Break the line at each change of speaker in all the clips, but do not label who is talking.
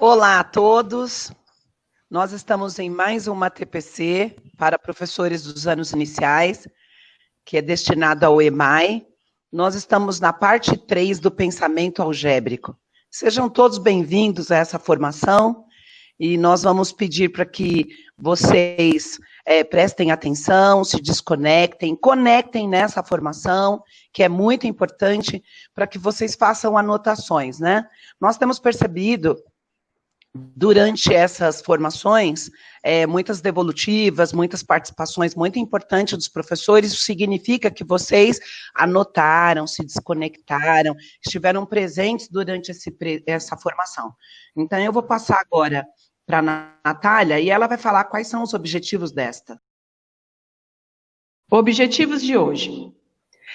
Olá a todos, nós estamos em mais uma TPC para professores dos anos iniciais, que é destinado ao EMAI. Nós estamos na parte 3 do pensamento algébrico. Sejam todos bem-vindos a essa formação e nós vamos pedir para que vocês prestem atenção, se desconectem, conectem nessa formação, que é muito importante para que vocês façam anotações, né? Nós temos percebido durante essas formações, muitas devolutivas, muitas participações muito importantes dos professores, isso significa que vocês anotaram, se desconectaram, estiveram presentes durante essa formação. Então, eu vou passar agora para a Natália, e ela vai falar quais são os objetivos desta.
Objetivos de hoje.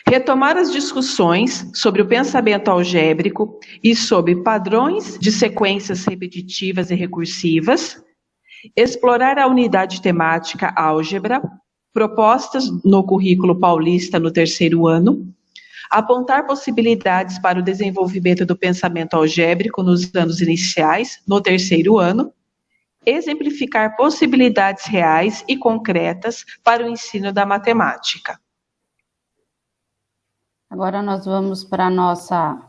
Retomar as discussões sobre o pensamento algébrico e sobre padrões de sequências repetitivas e recursivas, explorar a unidade temática álgebra, propostas no currículo paulista no 3º ano, apontar possibilidades para o desenvolvimento do pensamento algébrico nos anos iniciais, no 3º ano, exemplificar possibilidades reais e concretas para o ensino da matemática.
Agora nós vamos para a nossa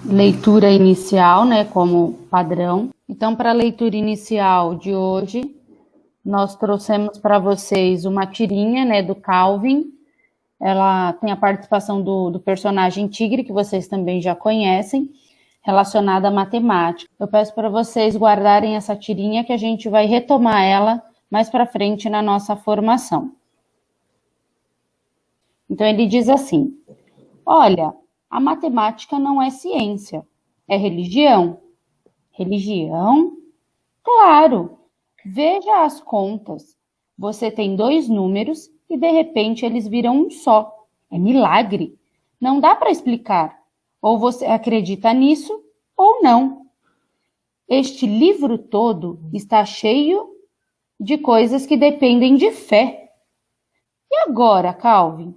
leitura inicial, né, como padrão. Então, para a leitura inicial de hoje, nós trouxemos para vocês uma tirinha, né, do Calvin. Ela tem a participação do personagem Tigre, que vocês também já conhecem, relacionada à matemática. Eu peço para vocês guardarem essa tirinha, que a gente vai retomar ela mais para frente na nossa formação. Então, ele diz assim: olha, a matemática não é ciência, é religião. Religião? Claro! Veja as contas. Você tem 2 números e, de repente, eles viram um só. É milagre. Não dá para explicar. Ou você acredita nisso, ou não. Este livro todo está cheio de coisas que dependem de fé. E agora, Calvin?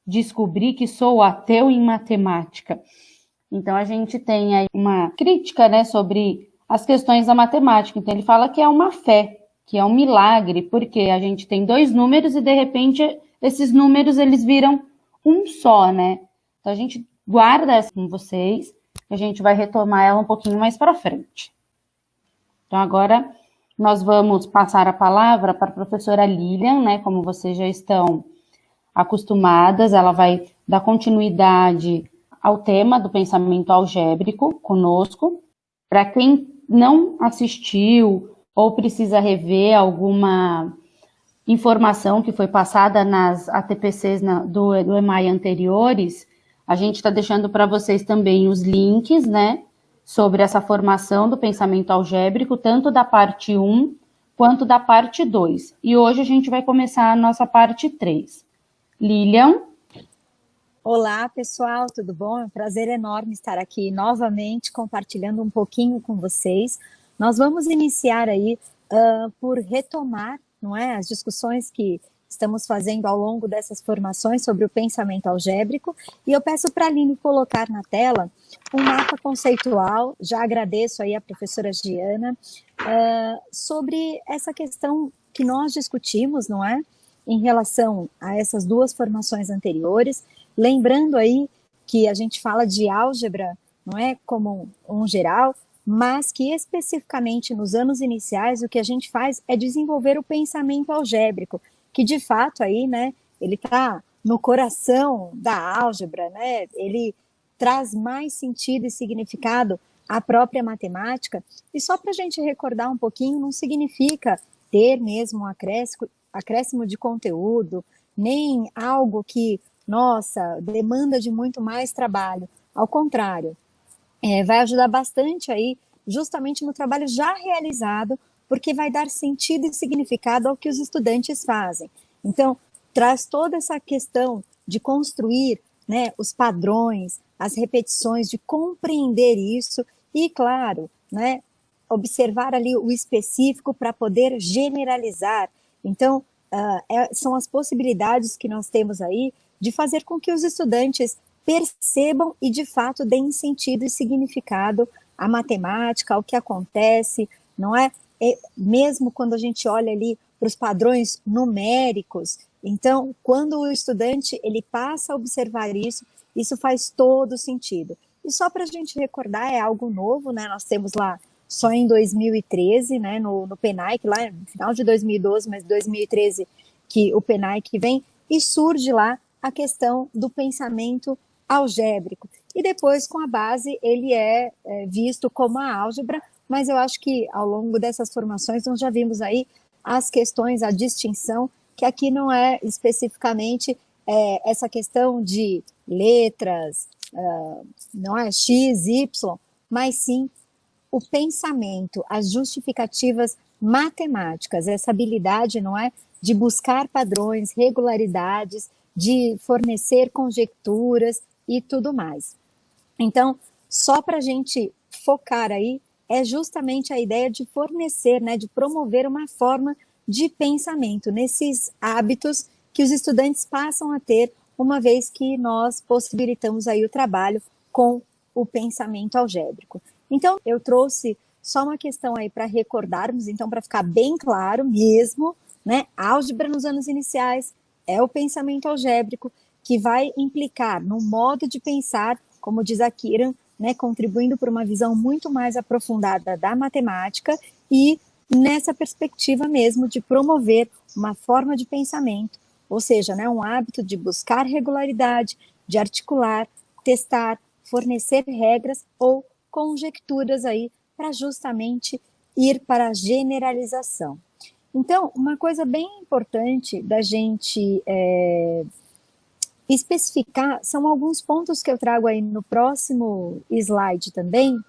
Descobri que sou ateu em matemática. Então, a gente tem aí uma crítica, né, sobre as questões da matemática. Então, ele fala que é uma fé, que é um milagre, porque a gente tem 2 números e, de repente, esses números, eles viram um só, né? Então, a gente guarda essa com vocês, e a gente vai retomar ela um pouquinho mais para frente. Então, agora, nós vamos passar a palavra para a professora Lilian, né, como vocês já estão acostumadas, ela vai dar continuidade ao tema do pensamento algébrico conosco. Para quem não assistiu ou precisa rever alguma informação que foi passada nas ATPCs do EMAI anteriores, a gente está deixando para vocês também os links, né, sobre essa formação do pensamento algébrico, tanto da parte 1 quanto da parte 2. E hoje a gente vai começar a nossa parte 3. Lilian.
Olá, pessoal, tudo bom? É um prazer enorme estar aqui novamente compartilhando um pouquinho com vocês. Nós vamos iniciar aí por retomar, não é, as discussões que estamos fazendo ao longo dessas formações sobre o pensamento algébrico, e eu peço para a Aline colocar na tela um mapa conceitual. Já agradeço aí a professora Giana, sobre essa questão que nós discutimos, não é? Em relação a essas 2 formações anteriores, lembrando aí que a gente fala de álgebra, não é, como um geral, mas que especificamente nos anos iniciais o que a gente faz é desenvolver o pensamento algébrico, que de fato aí, né, ele está no coração da álgebra, né, ele traz mais sentido e significado à própria matemática. E só para a gente recordar um pouquinho, não significa ter mesmo um acréscimo de conteúdo, nem algo que, nossa, demanda de muito mais trabalho. Ao contrário, vai ajudar bastante aí, justamente no trabalho já realizado, porque vai dar sentido e significado ao que os estudantes fazem. Então, traz toda essa questão de construir, né, os padrões, as repetições, de compreender isso e, claro, né, observar ali o específico para poder generalizar. Então, são as possibilidades que nós temos aí de fazer com que os estudantes percebam e, de fato, deem sentido e significado a matemática, ao que acontece, não é? Mesmo quando a gente olha ali para os padrões numéricos, então, quando o estudante ele passa a observar isso, isso faz todo sentido. E só para a gente recordar, é algo novo, né? Nós temos lá só em 2013, né, no PENAIC, lá no final de 2012, mas 2013 que o PENAIC vem, e surge lá a questão do pensamento algébrico. E depois, com a base, ele é visto como a álgebra, mas eu acho que ao longo dessas formações nós já vimos aí as questões, a distinção, que aqui não é especificamente essa questão de letras, não é X, Y, mas sim o pensamento, as justificativas matemáticas, essa habilidade, não é, de buscar padrões, regularidades, de fornecer conjecturas e tudo mais. Então, só para a gente focar aí, é justamente a ideia de fornecer, né, de promover uma forma de pensamento nesses hábitos que os estudantes passam a ter, uma vez que nós possibilitamos aí o trabalho com o pensamento algébrico. Então, eu trouxe só uma questão aí para recordarmos, então, para ficar bem claro mesmo, né? Álgebra nos anos iniciais é o pensamento algébrico que vai implicar no modo de pensar, como diz a Kiran, né, contribuindo para uma visão muito mais aprofundada da matemática e nessa perspectiva mesmo de promover uma forma de pensamento, ou seja, né, um hábito de buscar regularidade, de articular, testar, fornecer regras ou conjecturas aí para justamente ir para a generalização. Então, uma coisa bem importante da gente especificar são alguns pontos que eu trago aí no próximo slide também,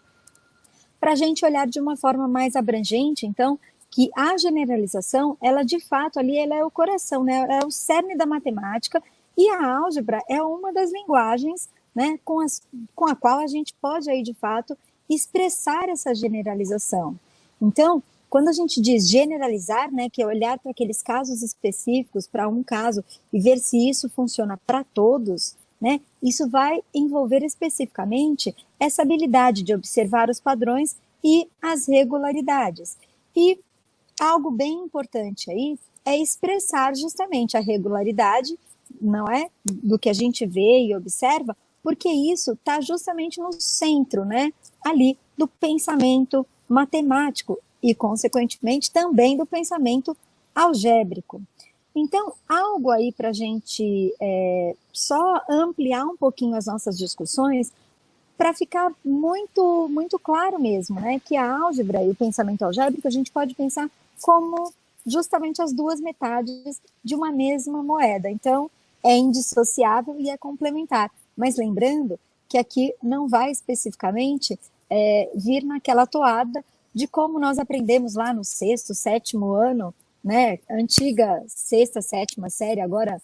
para a gente olhar de uma forma mais abrangente, então, que a generalização, ela de fato ali, ela é o coração, né, é o cerne da matemática, e a álgebra é uma das linguagens, né, com a qual a gente pode aí de fato expressar essa generalização. Então, quando a gente diz generalizar, né, que é olhar para aqueles casos específicos, para um caso, e ver se isso funciona para todos, né, isso vai envolver especificamente essa habilidade de observar os padrões e as regularidades. E algo bem importante aí é expressar justamente a regularidade, não é, do que a gente vê e observa, porque isso está justamente no centro, né, ali do pensamento matemático e, consequentemente, também do pensamento algébrico. Então, algo aí para a gente só ampliar um pouquinho as nossas discussões, para ficar muito, muito claro mesmo, né, que a álgebra e o pensamento algébrico a gente pode pensar como justamente as duas metades de uma mesma moeda. Então, é indissociável e é complementar. Mas lembrando que aqui não vai especificamente vir naquela toada de como nós aprendemos lá no sexto, sétimo ano, né, antiga sexta, sétima série, agora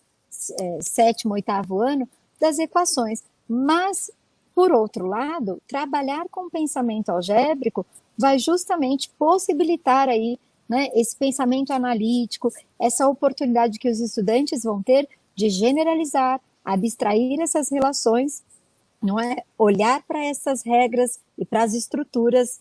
sétimo, oitavo ano, das equações. Mas, por outro lado, trabalhar com pensamento algébrico vai justamente possibilitar aí, né, esse pensamento analítico, essa oportunidade que os estudantes vão ter de generalizar, abstrair essas relações, não é? Olhar para essas regras e para as estruturas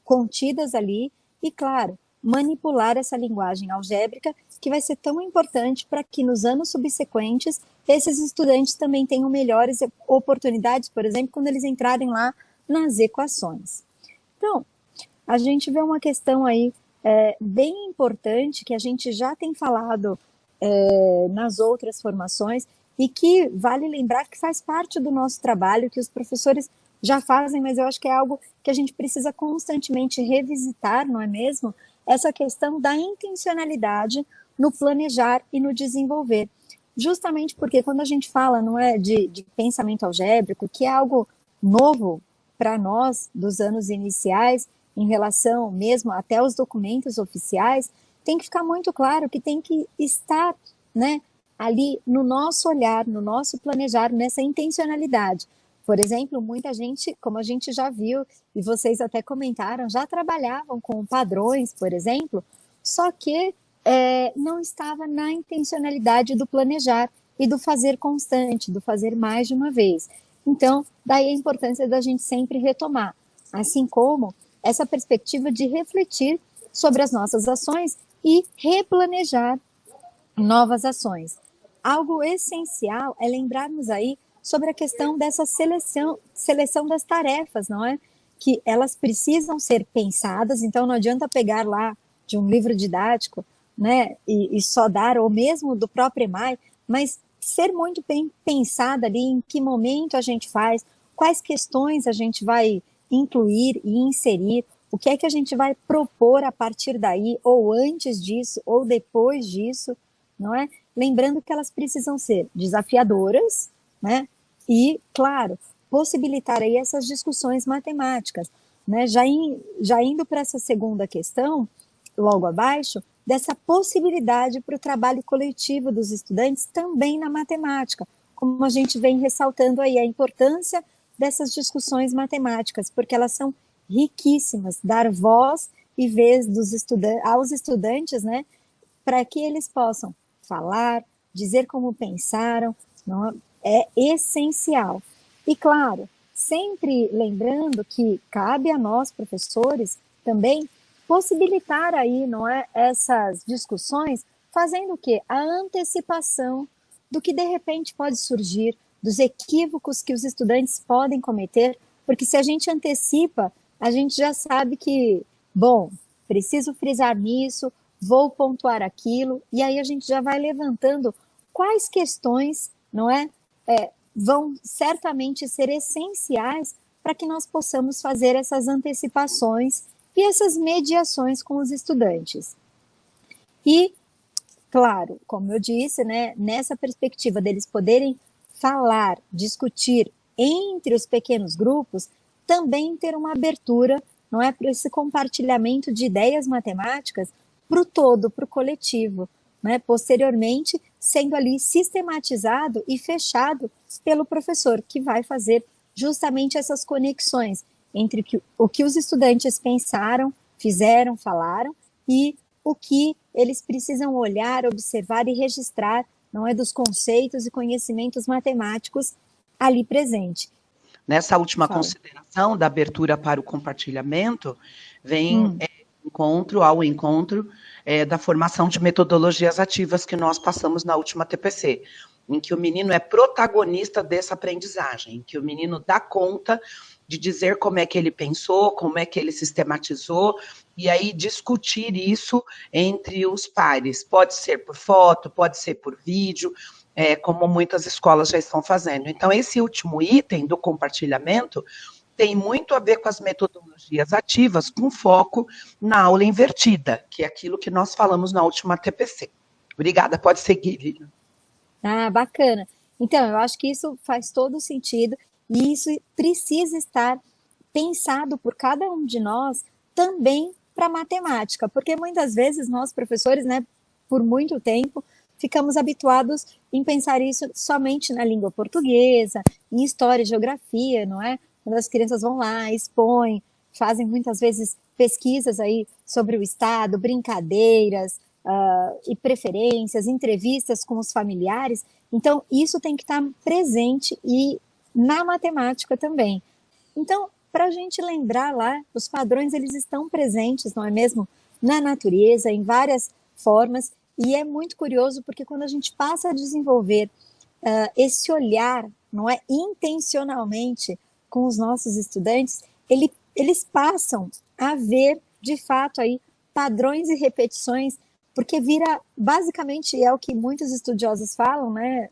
contidas ali e, claro, manipular essa linguagem algébrica que vai ser tão importante para que nos anos subsequentes esses estudantes também tenham melhores oportunidades, por exemplo, quando eles entrarem lá nas equações. Então, a gente vê uma questão aí bem importante que a gente já tem falado nas outras formações e que vale lembrar que faz parte do nosso trabalho, que os professores já fazem, mas eu acho que é algo que a gente precisa constantemente revisitar, não é mesmo? Essa questão da intencionalidade no planejar e no desenvolver. Justamente porque quando a gente fala, não é, de pensamento algébrico, que é algo novo para nós dos anos iniciais, em relação mesmo até aos documentos oficiais, tem que ficar muito claro que tem que estar, né, ali no nosso olhar, no nosso planejar, nessa intencionalidade. Por exemplo, muita gente, como a gente já viu, e vocês até comentaram, já trabalhavam com padrões, por exemplo, só que não estava na intencionalidade do planejar e do fazer constante, do fazer mais de uma vez. Então, daí a importância da gente sempre retomar. assim como essa perspectiva de refletir sobre as nossas ações e replanejar novas ações. Algo essencial é lembrarmos aí sobre a questão dessa seleção das tarefas, não é? Que elas precisam ser pensadas, então não adianta pegar lá de um livro didático, né, e só dar, ou mesmo do próprio EMAI, mas ser muito bem pensada ali em que momento a gente faz, quais questões a gente vai incluir e inserir, o que é que a gente vai propor a partir daí, ou antes disso, ou depois disso, não é? Lembrando que elas precisam ser desafiadoras, né? E, claro, possibilitar aí essas discussões matemáticas, né? Já indo para essa segunda questão, logo abaixo, dessa possibilidade para o trabalho coletivo dos estudantes também na matemática, como a gente vem ressaltando aí a importância dessas discussões matemáticas, porque elas são riquíssimas, dar voz e vez aos estudantes, né, para que eles possam falar, dizer como pensaram, não, é essencial. E claro, sempre lembrando que cabe a nós, professores, também possibilitar aí, não é, essas discussões, fazendo o quê? A antecipação do que de repente pode surgir, dos equívocos que os estudantes podem cometer, porque se a gente antecipa, a gente já sabe que, bom, preciso frisar nisso, vou pontuar aquilo, e aí a gente já vai levantando quais questões, não é, vão certamente ser essenciais para que nós possamos fazer essas antecipações e essas mediações com os estudantes. E, claro, como eu disse, né, nessa perspectiva deles poderem falar, discutir entre os pequenos grupos, também ter uma abertura, não é, para esse compartilhamento de ideias matemáticas para o todo, para o coletivo, né, posteriormente sendo ali sistematizado e fechado pelo professor, que vai fazer justamente essas conexões entre o que os estudantes pensaram, fizeram, falaram, e o que eles precisam olhar, observar e registrar, não é, dos conceitos e conhecimentos matemáticos ali presente.
Nessa última consideração da abertura para o compartilhamento, vem ao encontro da formação de metodologias ativas que nós passamos na última TPC, em que o menino é protagonista dessa aprendizagem, em que o menino dá conta de dizer como é que ele pensou, como é que ele sistematizou, e aí discutir isso entre os pares. Pode ser por foto, pode ser por vídeo, como muitas escolas já estão fazendo. Então, esse último item do compartilhamento tem muito a ver com as metodologias ativas, com foco na aula invertida, que é aquilo que nós falamos na última TPC. Obrigada, pode seguir, Lívia.
Ah, bacana. Então, eu acho que isso faz todo sentido e isso precisa estar pensado por cada um de nós também para matemática, porque muitas vezes nós, professores, né, por muito tempo, ficamos habituados em pensar isso somente na língua portuguesa, em história e geografia, não é? Quando as crianças vão lá, expõem, fazem muitas vezes pesquisas aí sobre o estado, brincadeiras, e preferências, entrevistas com os familiares. Então, isso tem que estar presente e na matemática também. Então, para a gente lembrar lá, os padrões, eles estão presentes, não é mesmo? Na natureza, em várias formas, e é muito curioso porque quando a gente passa a desenvolver esse olhar, não é, intencionalmente com os nossos estudantes, eles passam a ver, de fato, aí, padrões e repetições, porque vira, basicamente, é o que muitos estudiosos falam, né?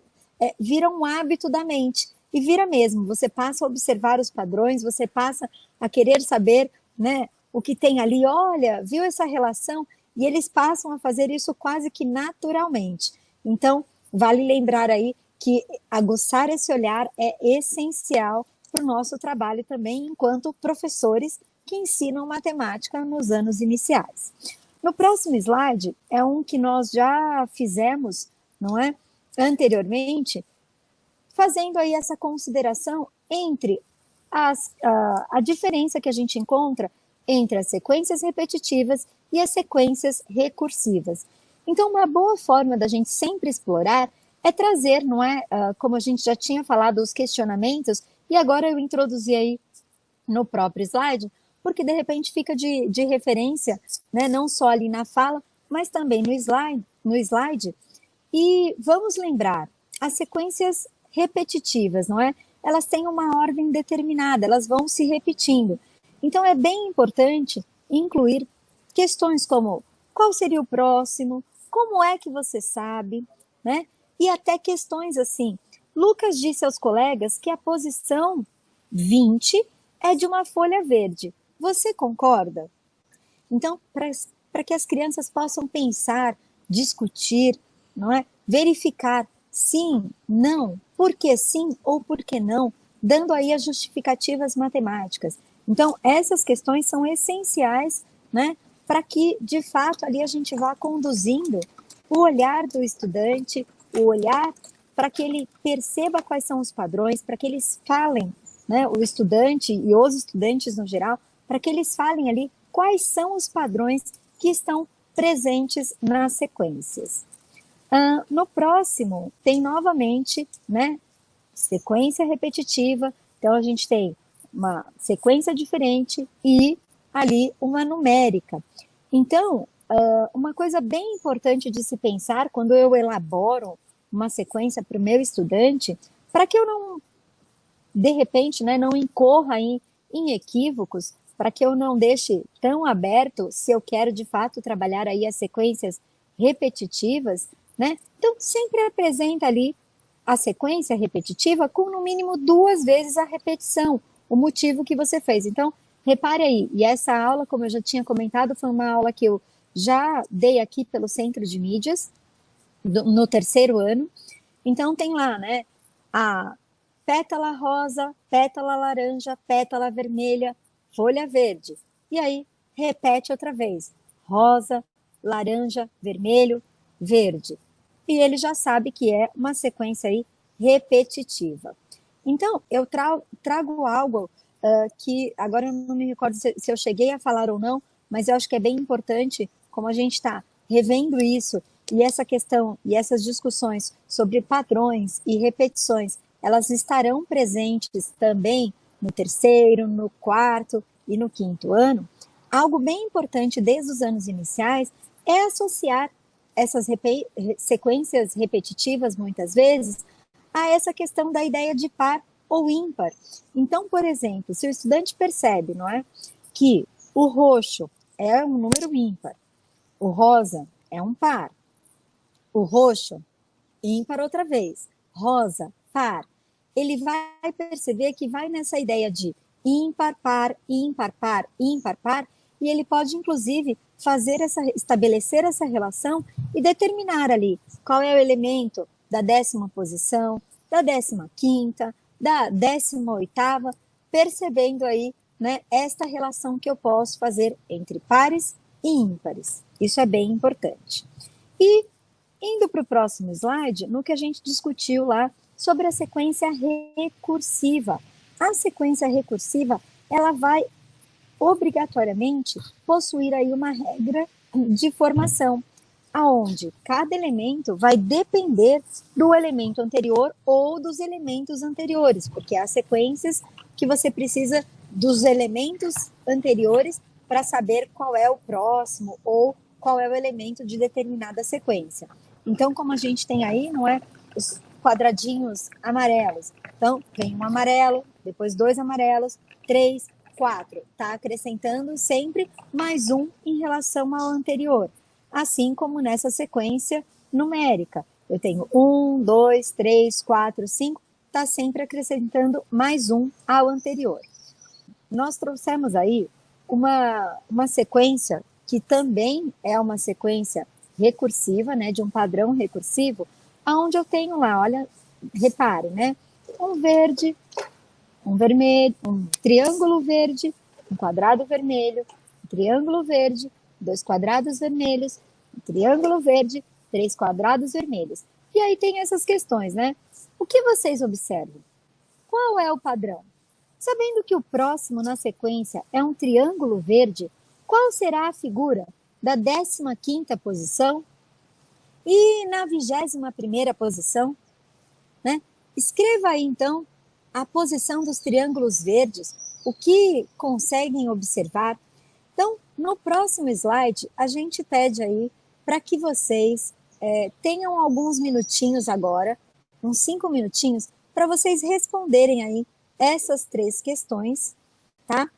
Vira um hábito da mente. E vira mesmo, você passa a observar os padrões, você passa a querer saber, né, o que tem ali, olha, viu essa relação? E eles passam a fazer isso quase que naturalmente. Então, vale lembrar aí que aguçar esse olhar é essencial para o nosso trabalho também, enquanto professores que ensinam matemática nos anos iniciais. No próximo slide, é um que nós já fizemos, não é, anteriormente, fazendo aí essa consideração entre a diferença que a gente encontra entre as sequências repetitivas e as sequências recursivas. Então, uma boa forma da gente sempre explorar é trazer, não é, como a gente já tinha falado, os questionamentos, e agora eu introduzi aí no próprio slide, porque de repente fica de referência, né, não só ali na fala, mas também no slide. E vamos lembrar, as sequências repetitivas, não é? Elas têm uma ordem determinada, elas vão se repetindo. Então é bem importante incluir questões como qual seria o próximo, como é que você sabe, né? E até questões assim, Lucas disse aos colegas que a posição 20 é de uma folha verde. Você concorda? Então, para que as crianças possam pensar, discutir, não é? Verificar sim, não, por que sim ou por que não, dando aí as justificativas matemáticas. Então, essas questões são essenciais, né, para que, de fato, ali a gente vá conduzindo o olhar do estudante, o olhar para que ele perceba quais são os padrões, para que eles falem, né, o estudante e os estudantes no geral, para que eles falem ali quais são os padrões que estão presentes nas sequências. No próximo, tem novamente, né, sequência repetitiva, então a gente tem uma sequência diferente e ali uma numérica. Então, uma coisa bem importante de se pensar quando eu elaboro uma sequência para o meu estudante, para que eu não, de repente, né, não incorra em equívocos, para que eu não deixe tão aberto se eu quero de fato trabalhar aí as sequências repetitivas, né? Então sempre apresenta ali a sequência repetitiva com no mínimo 2 vezes a repetição, o motivo que você fez. Então repare aí, e essa aula, como eu já tinha comentado, foi uma aula que eu já dei aqui pelo Centro de Mídias, no 3º ano. Então tem lá, né, a pétala rosa, pétala laranja, pétala vermelha, folha verde. E aí, repete outra vez. Rosa, laranja, vermelho, verde. E ele já sabe que é uma sequência aí repetitiva. Então, eu trago algo que agora eu não me recordo se eu cheguei a falar ou não, mas eu acho que é bem importante, como a gente está revendo isso, e essa questão e essas discussões sobre padrões e repetições, elas estarão presentes também no 3º, no 4º e no 5º ano. Algo bem importante desde os anos iniciais é associar essas sequências repetitivas, muitas vezes, a essa questão da ideia de par ou ímpar. Então, por exemplo, se o estudante percebe, não é, que o roxo é um número ímpar, o rosa é um par, o roxo, ímpar outra vez, rosa, par, ele vai perceber que vai nessa ideia de ímpar, par, ímpar, par, ímpar, par, e ele pode, inclusive, estabelecer essa relação e determinar ali qual é o elemento da 10ª posição, da 15ª, da 18ª, percebendo aí, né, esta relação que eu posso fazer entre pares e ímpares. Isso é bem importante. E, indo para o próximo slide, no que a gente discutiu lá sobre a sequência recursiva. A sequência recursiva, ela vai obrigatoriamente possuir aí uma regra de formação, aonde cada elemento vai depender do elemento anterior ou dos elementos anteriores, porque há sequências que você precisa dos elementos anteriores para saber qual é o próximo ou qual é o elemento de determinada sequência. Então, como a gente tem aí, não é, os quadradinhos amarelos. Então, vem um amarelo, depois 2 amarelos, 3, 4. Está acrescentando sempre mais um em relação ao anterior. Assim como nessa sequência numérica. Eu tenho 1, 2, 3, 4, 5. Está sempre acrescentando mais um ao anterior. Nós trouxemos aí uma sequência que também é uma sequência recursiva, né, de um padrão recursivo, aonde eu tenho lá, olha, repare, né, um verde, um vermelho, um triângulo verde, um quadrado vermelho, um triângulo verde, 2 quadrados vermelhos, um triângulo verde, 3 quadrados vermelhos. E aí tem essas questões, né? O que vocês observam? Qual é o padrão? Sabendo que o próximo na sequência é um triângulo verde, qual será a figura da 15ª posição e na 21ª posição? Né? Escreva aí, então, a posição dos triângulos verdes, o que conseguem observar. Então, no próximo slide, a gente pede aí para que vocês tenham alguns minutinhos agora, uns 5 minutinhos, para vocês responderem aí essas 3 questões, tá?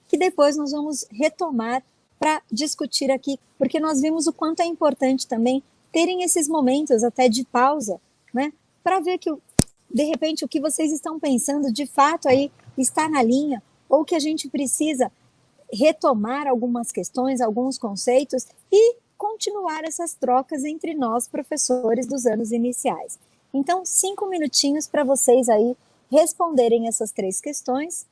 Que depois nós vamos retomar para discutir aqui, porque nós vimos o quanto é importante também terem esses momentos até de pausa, né? Para ver que, de repente, o que vocês estão pensando de fato aí está na linha, ou que a gente precisa retomar algumas questões, alguns conceitos e continuar essas trocas entre nós, professores dos anos iniciais. Então, 5 minutinhos para vocês aí responderem essas 3 questões.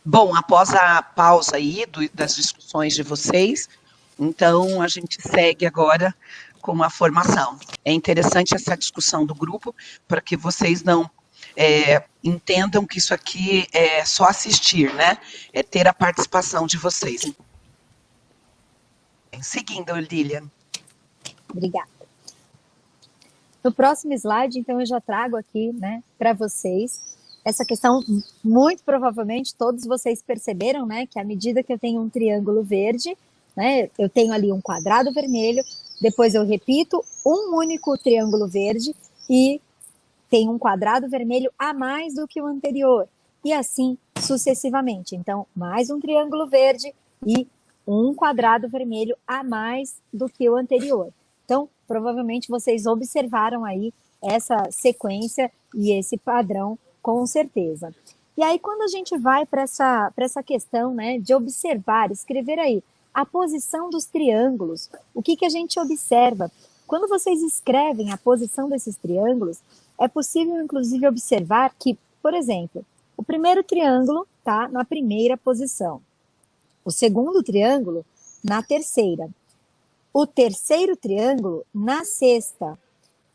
Bom, após a pausa aí das discussões de vocês, então a gente segue agora com a formação. É interessante essa discussão do grupo, para que vocês não entendam que isso aqui é só assistir, né? É ter a participação de vocês. Seguindo, Lilian.
Obrigada. No próximo slide, então, eu já trago aqui, né, para vocês essa questão. Muito provavelmente todos vocês perceberam, né, que à medida que eu tenho um triângulo verde, né, eu tenho ali um quadrado vermelho, depois eu repito um único triângulo verde e tem um quadrado vermelho a mais do que o anterior, e assim sucessivamente. Então, mais um triângulo verde e um quadrado vermelho a mais do que o anterior. Então, provavelmente vocês observaram aí essa sequência e esse padrão, com certeza. E aí, quando a gente vai para essa questão, né, de observar, escrever aí a posição dos triângulos, o que a gente observa? Quando vocês escrevem a posição desses triângulos, é possível, inclusive, observar que, por exemplo, o primeiro triângulo está na primeira posição, o segundo triângulo na terceira, o terceiro triângulo na sexta.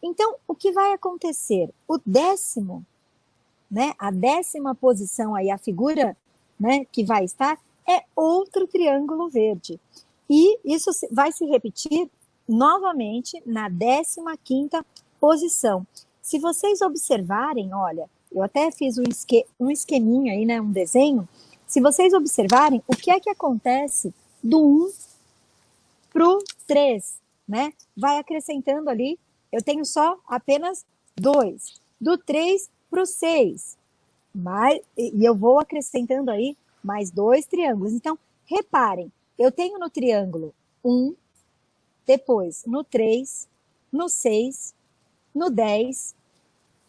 Então, o que vai acontecer? O décimo, né, a 10ª posição aí, a figura, né, que vai estar, é outro triângulo verde. E isso vai se repetir novamente na 15ª posição. Se vocês observarem, olha, eu até fiz um esqueminha aí, né, um desenho. Se vocês observarem, o que é que acontece do 1 para o 3, né? Vai acrescentando ali, eu tenho só apenas 2. Do 3 para o 6. E eu vou acrescentando aí mais 2 triângulos. Então, reparem, eu tenho no triângulo 1, depois no 3, no 6, no 10,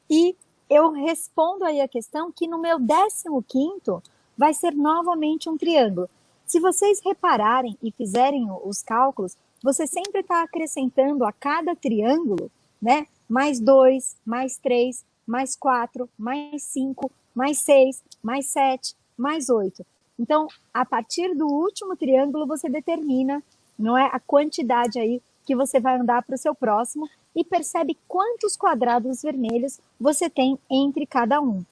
e eu respondo aí a questão que no meu 15º vai ser novamente um triângulo. Se vocês repararem e fizerem os cálculos, você sempre está acrescentando a cada triângulo, né, mais 2, mais 3, mais 4, mais 5, mais 6, mais 7, mais 8. Então, a partir do último triângulo, você determina, não é, a quantidade aí que você vai andar para o seu próximo e percebe quantos quadrados vermelhos você tem entre cada um.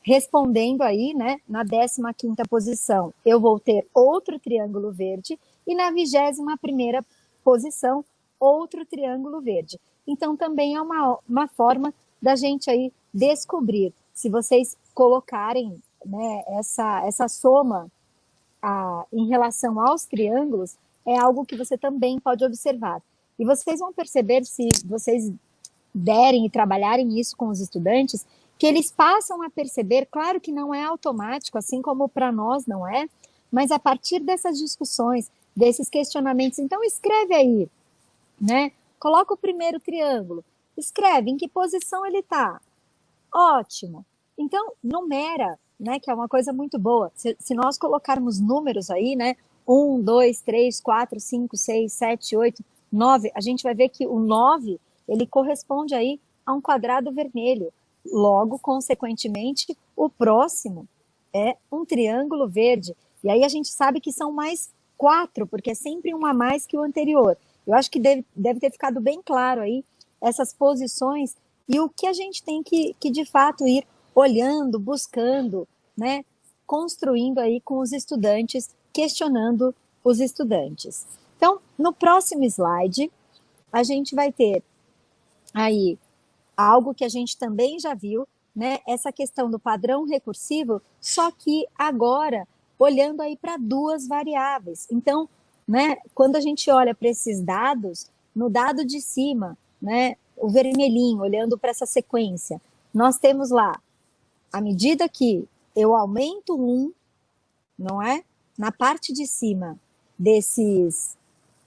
Respondendo aí, né, na 15ª posição, eu vou ter outro triângulo verde e na 21ª posição, outro triângulo verde. Então, também é uma forma da gente aí descobrir. Se vocês colocarem, né, essa soma em relação aos triângulos, é algo que você também pode observar. E vocês vão perceber, se vocês derem e trabalharem isso com os estudantes, que eles passam a perceber, claro que não é automático, assim como para nós não é, mas a partir dessas discussões, desses questionamentos, então escreve aí, né? Coloca o primeiro triângulo, escreve em que posição ele está. Ótimo. Então, numera, né, que é uma coisa muito boa. Se nós colocarmos números aí, né, 1, 2, 3, 4, 5, 6, 7, 8, 9, a gente vai ver que o 9, ele corresponde aí a um quadrado vermelho. Logo, consequentemente, o próximo é um triângulo verde. E aí a gente sabe que são mais 4, porque é sempre um a mais que o anterior. Eu acho que deve ter ficado bem claro aí essas posições e o que a gente tem que de fato ir olhando, buscando, né, construindo aí com os estudantes, questionando os estudantes. Então, no próximo slide, a gente vai ter aí algo que a gente também já viu, né? Essa questão do padrão recursivo, só que agora olhando aí para duas variáveis. Então, né, quando a gente olha para esses dados, no dado de cima, né, o vermelhinho, olhando para essa sequência, nós temos lá, à medida que eu aumento não é? Na parte de cima desses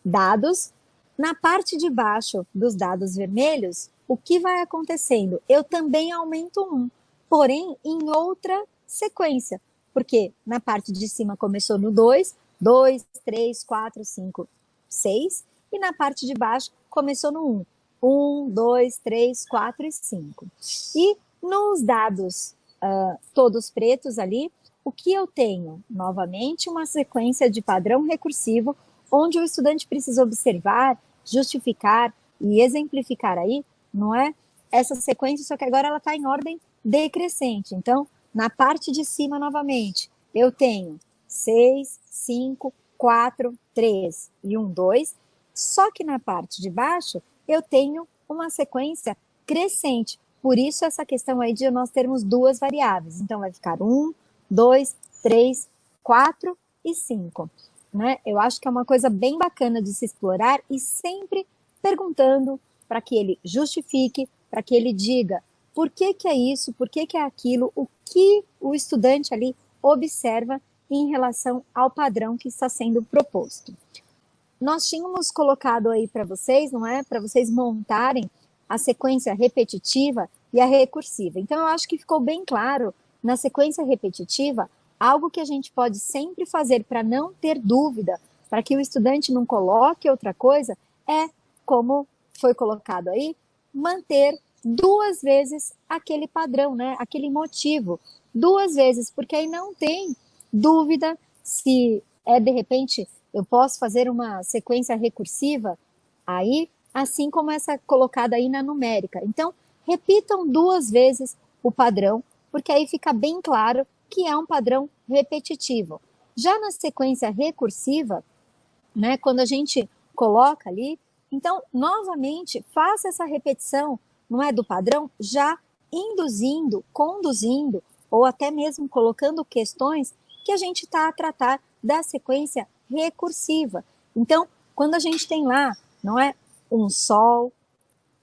dados, na parte de baixo dos dados vermelhos, o que vai acontecendo? Eu também aumento porém em outra sequência, porque na parte de cima começou no 2, 3, 4, 5, 6, e na parte de baixo começou no 1, 2, 3, 4 e 5. E nos dados todos pretos ali, o que eu tenho? Novamente, uma sequência de padrão recursivo, onde o estudante precisa observar, justificar e exemplificar aí, não é? Essa sequência, só que agora ela está em ordem decrescente. Então, na parte de cima, novamente, eu tenho 6, 5, 4, 3 e 1, 2, só que na parte de baixo, eu tenho uma sequência crescente. Por isso, essa questão aí de nós termos duas variáveis. Então, vai ficar 1, 2, 3, 4 e 5. Né? Eu acho que é uma coisa bem bacana de se explorar e sempre perguntando para que ele justifique, para que ele diga por que é isso, por que é aquilo, o que o estudante ali observa em relação ao padrão que está sendo proposto. Nós tínhamos colocado aí para vocês, não é? Para vocês montarem a sequência repetitiva e a recursiva. Então, eu acho que ficou bem claro na sequência repetitiva, algo que a gente pode sempre fazer para não ter dúvida, para que o estudante não coloque outra coisa, é, como foi colocado aí, manter duas vezes aquele padrão, né? Aquele motivo, duas vezes, porque aí não tem dúvida se de repente, eu posso fazer uma sequência recursiva aí, assim como essa colocada aí na numérica. Então, repitam duas vezes o padrão, porque aí fica bem claro que é um padrão repetitivo. Já na sequência recursiva, né, quando a gente coloca ali, então, novamente, faça essa repetição, não é, do padrão, já induzindo, conduzindo, ou até mesmo colocando questões que a gente está a tratar da sequência recursiva. Então, quando a gente tem lá, não é, um sol,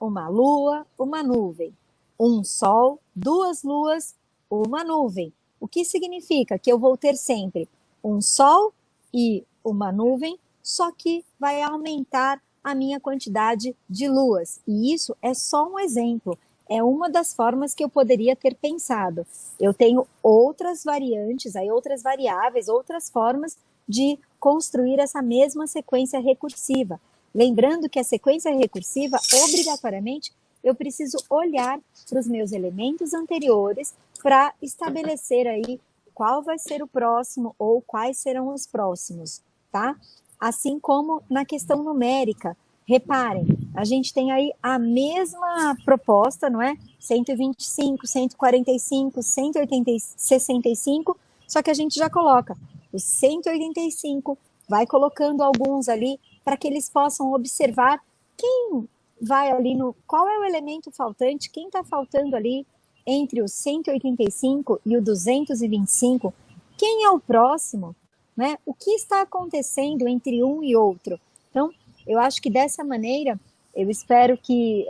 uma lua, uma nuvem, um sol, duas luas, uma nuvem. O que significa que eu vou ter sempre um sol e uma nuvem, só que vai aumentar a minha quantidade de luas. E isso é só um exemplo. É uma das formas que eu poderia ter pensado. Eu tenho outras variantes, aí outras variáveis, outras formas de construir essa mesma sequência recursiva. Lembrando que a sequência recursiva, obrigatoriamente, eu preciso olhar para os meus elementos anteriores para estabelecer aí qual vai ser o próximo ou quais serão os próximos, tá? Assim como na questão numérica, reparem, a gente tem aí a mesma proposta, não é? 125, 145, 180, 65, só que a gente já coloca os 185, vai colocando alguns ali para que eles possam observar quem vai ali qual é o elemento faltante, quem está faltando ali entre o 185 e o 225, quem é o próximo, né? O que está acontecendo entre um e outro? Então, eu acho que dessa maneira, eu espero que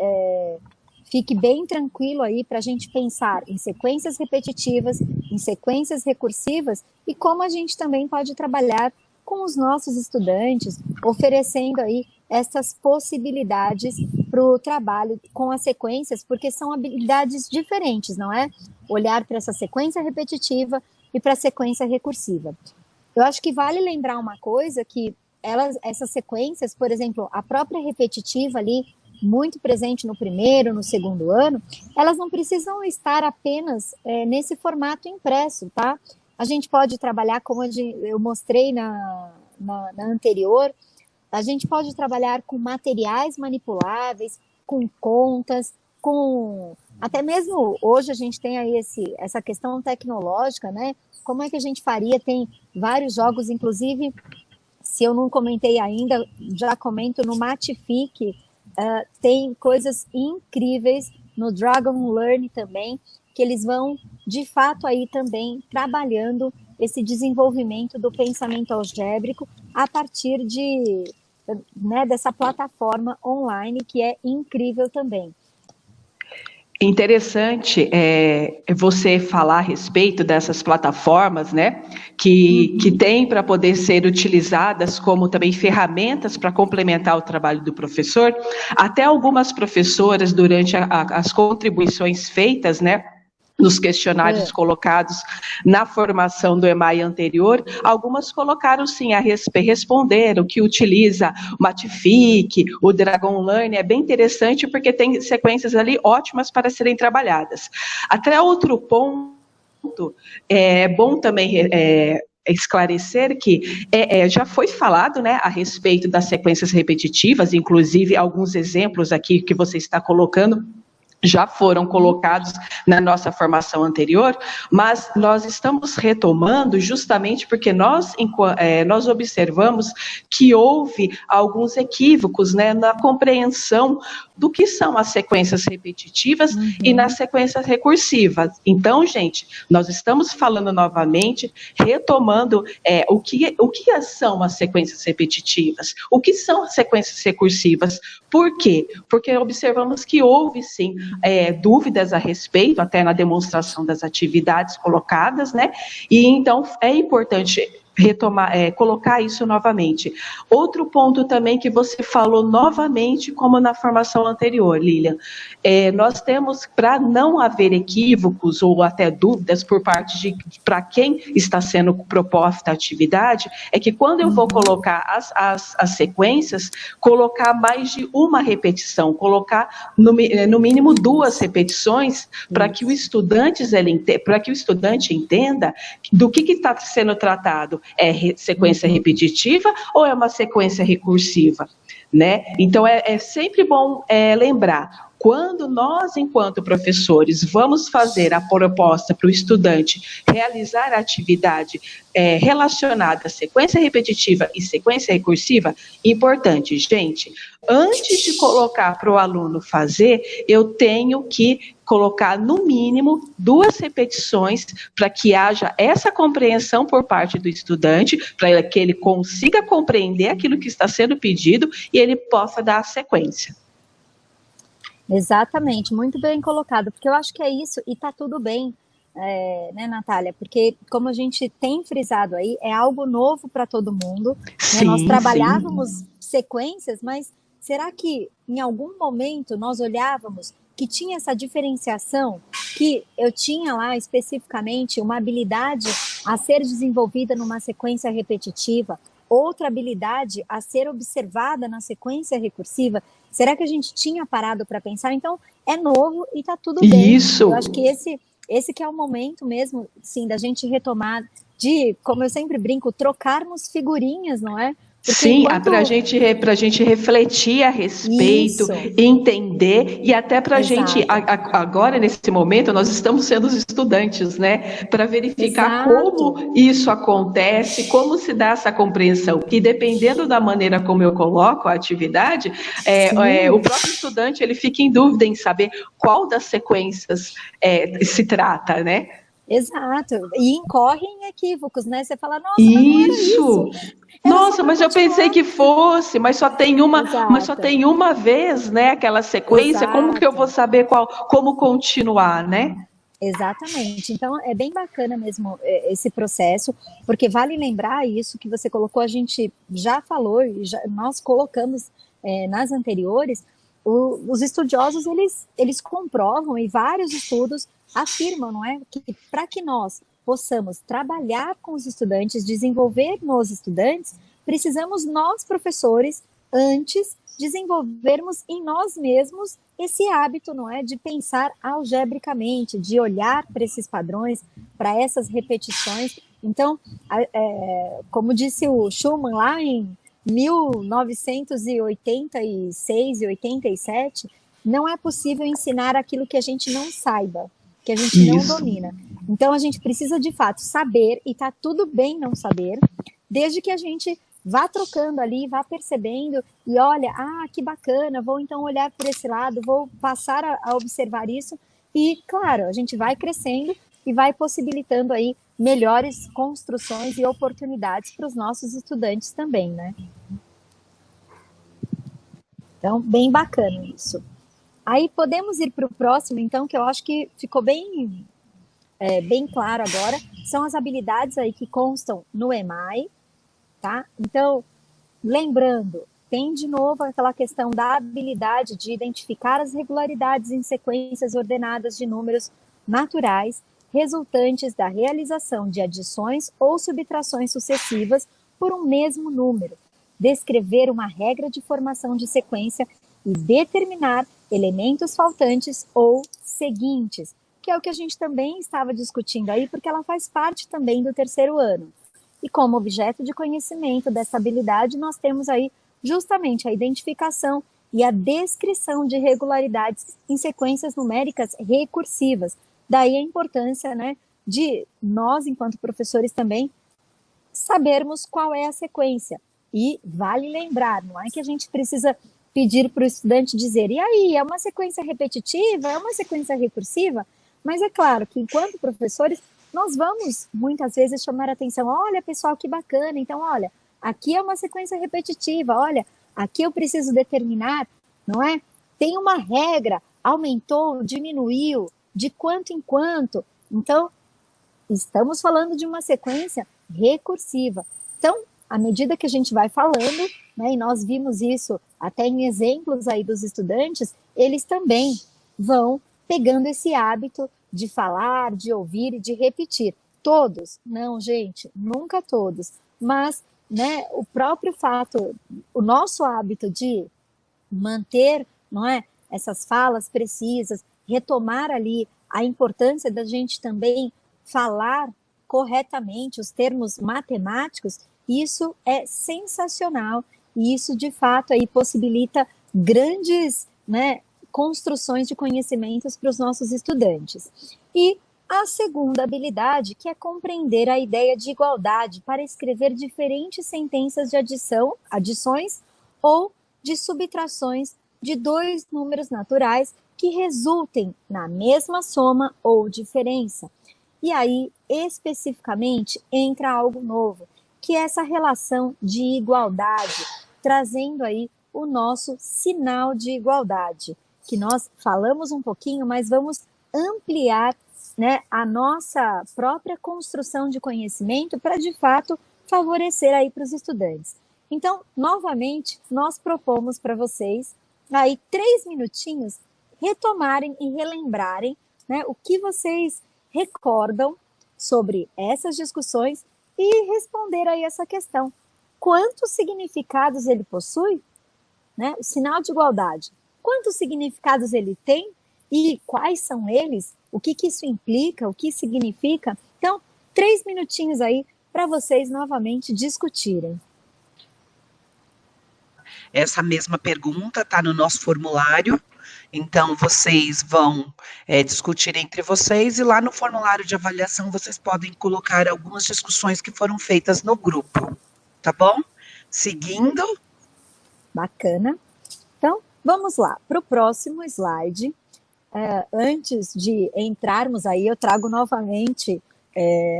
fique bem tranquilo aí para a gente pensar em sequências repetitivas, em sequências recursivas e como a gente também pode trabalhar com os nossos estudantes, oferecendo aí essas possibilidades para o trabalho com as sequências, porque são habilidades diferentes, não é? Olhar para essa sequência repetitiva e para a sequência recursiva. Eu acho que vale lembrar uma coisa, que essas sequências, por exemplo, a própria repetitiva ali, muito presente no primeiro, no segundo ano, elas não precisam estar apenas nesse formato impresso, tá? A gente pode trabalhar, como eu mostrei na anterior, a gente pode trabalhar com materiais manipuláveis, com contas, com... Até mesmo hoje a gente tem aí essa questão tecnológica, né? Como é que a gente faria? Tem vários jogos, inclusive, se eu não comentei ainda, já comento no Matific, tem coisas incríveis no Dragon Learn também, que eles vão, de fato, aí também trabalhando esse desenvolvimento do pensamento algébrico a partir dessa plataforma online, que é incrível também.
Interessante você falar a respeito dessas plataformas, né, que tem para poder ser utilizadas como também ferramentas para complementar o trabalho do professor. Até algumas professoras, durante as contribuições feitas, né, nos questionários colocados na formação do EMAI anterior, algumas colocaram sim responderam que utiliza o Matific, o Dragon Learn, é bem interessante porque tem sequências ali ótimas para serem trabalhadas. Até outro ponto, é bom também esclarecer que já foi falado, né, a respeito das sequências repetitivas, inclusive alguns exemplos aqui que você está colocando já foram colocados na nossa formação anterior, mas nós estamos retomando justamente porque nós observamos que houve alguns equívocos, né, na compreensão do que são as sequências repetitivas e nas sequências recursivas. Então, gente, nós estamos falando novamente, retomando o que são as sequências repetitivas, o que são as sequências recursivas. Por quê? Porque observamos que houve, sim, dúvidas a respeito, até na demonstração das atividades colocadas, né? E então é importante retomar, colocar isso novamente. Outro ponto também que você falou novamente, como na formação anterior, Lilian, nós temos, para não haver equívocos ou até dúvidas por parte para quem está sendo proposta a atividade, é que quando eu vou colocar as sequências, colocar mais de uma repetição, colocar no mínimo 2 repetições, para que o estudante entenda do que está sendo tratado. É sequência repetitiva ou é uma sequência recursiva, né? Então, é sempre bom lembrar, quando nós, enquanto professores, vamos fazer a proposta para o estudante realizar a atividade relacionada à sequência repetitiva e sequência recursiva, importante, gente, antes de colocar para o aluno fazer, eu tenho que colocar no mínimo 2 repetições para que haja essa compreensão por parte do estudante, para que ele consiga compreender aquilo que está sendo pedido e ele possa dar a sequência.
Exatamente, muito bem colocado, porque eu acho que é isso, e tá tudo bem, né, Natália? Porque, como a gente tem frisado aí, é algo novo para todo mundo, né? Nós trabalhávamos sequências, mas será que em algum momento nós olhávamos que tinha essa diferenciação, que eu tinha lá especificamente uma habilidade a ser desenvolvida numa sequência repetitiva, outra habilidade a ser observada na sequência recursiva? Será que a gente tinha parado para pensar? Então, é novo e está tudo bem.
Isso.
Eu acho que esse que é o momento mesmo, sim, da gente retomar, de, como eu sempre brinco, trocarmos figurinhas, não é? Porque
sim, para a gente refletir a respeito, isso, entender, e até para a gente, agora nesse momento, nós estamos sendo os estudantes, né? Para verificar como isso acontece, como se dá essa compreensão. Que dependendo da maneira como eu coloco a atividade, o próprio estudante ele fica em dúvida em saber qual das sequências se trata, né?
Exato, e incorre em equívocos, né? Você fala, nossa, mas não era isso.
Nossa, mas eu pensei que fosse, mas só tem uma vez, né, aquela sequência. Exato. Como que eu vou saber como continuar, né?
Exatamente. Então, é bem bacana mesmo esse processo, porque vale lembrar isso que você colocou, a gente já falou, nós colocamos nas anteriores, os estudiosos, eles comprovam, e vários estudos afirmam, não é, que para que nós possamos trabalhar com os estudantes, desenvolver nos estudantes, precisamos nós, professores, antes desenvolvermos em nós mesmos esse hábito, não é, de pensar algebricamente, de olhar para esses padrões, para essas repetições. Então, como disse o Schumann lá em 1986 e 87, não é possível ensinar aquilo que a gente não saiba, que a gente não domina. Então, a gente precisa, de fato, saber, e está tudo bem não saber, desde que a gente vá trocando ali, vá percebendo, e olha, que bacana, vou então olhar por esse lado, vou passar a observar isso, e claro, a gente vai crescendo e vai possibilitando aí melhores construções e oportunidades para os nossos estudantes também, né? Então, bem bacana isso. Aí podemos ir para o próximo, então, que eu acho que ficou bem claro agora, são as habilidades aí que constam no EMAI, tá? Então, lembrando, tem de novo aquela questão da habilidade de identificar as regularidades em sequências ordenadas de números naturais resultantes da realização de adições ou subtrações sucessivas por um mesmo número, descrever uma regra de formação de sequência e determinar elementos faltantes ou seguintes, que é o que a gente também estava discutindo aí, porque ela faz parte também do terceiro ano. E como objeto de conhecimento dessa habilidade, nós temos aí justamente a identificação e a descrição de regularidades em sequências numéricas recursivas. Daí a importância, né, de nós, enquanto professores também, sabermos qual é a sequência. E vale lembrar, não é que a gente precisa pedir para o estudante dizer, e aí, é uma sequência repetitiva, é uma sequência recursiva? Mas é claro que, enquanto professores, nós vamos, muitas vezes, chamar a atenção, olha, pessoal, que bacana, então, olha, aqui é uma sequência repetitiva, olha, aqui eu preciso determinar, não é? Tem uma regra, aumentou, diminuiu, de quanto em quanto. Então, estamos falando de uma sequência recursiva. Então, à medida que a gente vai falando, né, e nós vimos isso até em exemplos aí dos estudantes, eles também vão pegando esse hábito de falar, de ouvir e de repetir. Todos? Não, gente, nunca todos. Mas, né, o próprio fato, o nosso hábito de manter, não é, essas falas precisas, retomar ali a importância da gente também falar corretamente os termos matemáticos, isso é sensacional e isso de fato aí possibilita grandes, né, construções de conhecimentos para os nossos estudantes. E a segunda habilidade, que é compreender a ideia de igualdade para escrever diferentes sentenças de adições ou de subtrações de dois números naturais que resultem na mesma soma ou diferença. E aí, especificamente, entra algo novo, que é essa relação de igualdade, trazendo aí o nosso sinal de igualdade, que nós falamos um pouquinho, mas vamos ampliar, né, a nossa própria construção de conhecimento para, de fato, favorecer aí para os estudantes. Então, novamente, nós propomos para vocês aí 3 minutinhos retomarem e relembrarem, né, o que vocês recordam sobre essas discussões e responder aí essa questão. Quantos significados ele possui? Né? O sinal de igualdade. Quantos significados ele tem e quais são eles? O que isso implica? O que significa? Então, 3 minutinhos aí para vocês novamente discutirem.
Essa mesma pergunta está no nosso formulário, então vocês vão discutir entre vocês e lá no formulário de avaliação vocês podem colocar algumas discussões que foram feitas no grupo, tá bom? Seguindo.
Bacana. Então, vamos lá para o próximo slide. Antes de entrarmos aí, eu trago novamente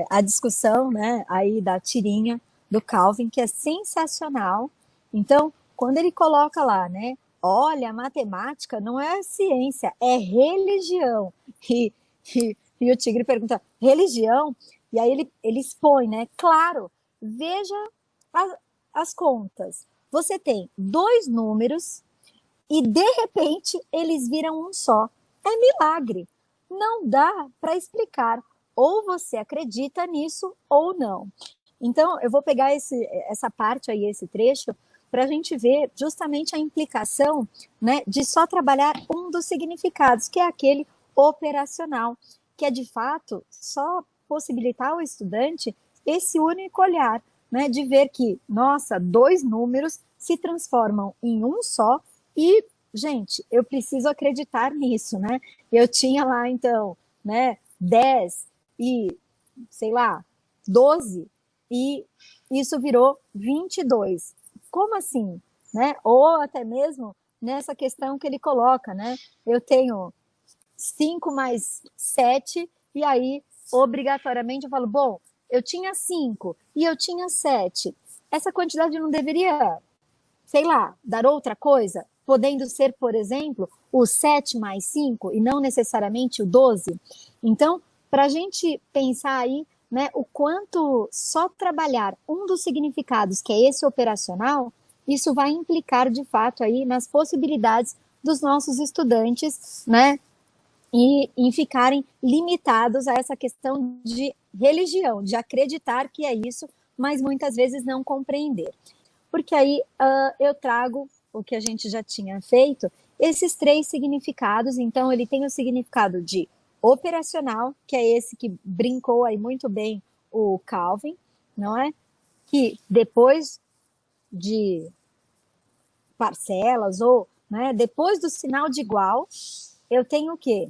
a discussão, né, aí da tirinha do Calvin, que é sensacional. Então, quando ele coloca lá, né, olha, a matemática não é ciência, é religião. E o Tigre pergunta, religião? E aí ele expõe, né, claro, veja as contas. Você tem 2 números e, de repente, eles viram um só. É milagre. Não dá para explicar. Ou você acredita nisso ou não. Então, eu vou pegar essa parte aí, esse trecho, para a gente ver justamente a implicação, né, de só trabalhar um dos significados, que é aquele operacional, que é, de fato, só possibilitar ao estudante esse único olhar, né, de ver que, nossa, 2 números se transformam em um só e, gente, eu preciso acreditar nisso, né? Eu tinha lá, então, né, 10 e, sei lá, 12, e isso virou 22. Como assim? Né? Ou até mesmo nessa questão que ele coloca, né? Eu tenho 5 mais 7, e aí, obrigatoriamente, eu falo, bom, eu tinha 5 e eu tinha 7. Essa quantidade não deveria, sei lá, dar outra coisa? Podendo ser, por exemplo, o 7 mais 5 e não necessariamente o 12? Então, para a gente pensar aí, né, o quanto só trabalhar um dos significados, que é esse operacional, isso vai implicar, de fato, aí nas possibilidades dos nossos estudantes, né, e em ficarem limitados a essa questão de religião, de acreditar que é isso, mas muitas vezes não compreender. Porque aí eu trago o que a gente já tinha feito, esses 3 significados. Então, ele tem o significado de operacional, que é esse que brincou aí muito bem o Calvin, não é? Que depois de parcelas, ou, né, depois do sinal de igual, eu tenho o quê?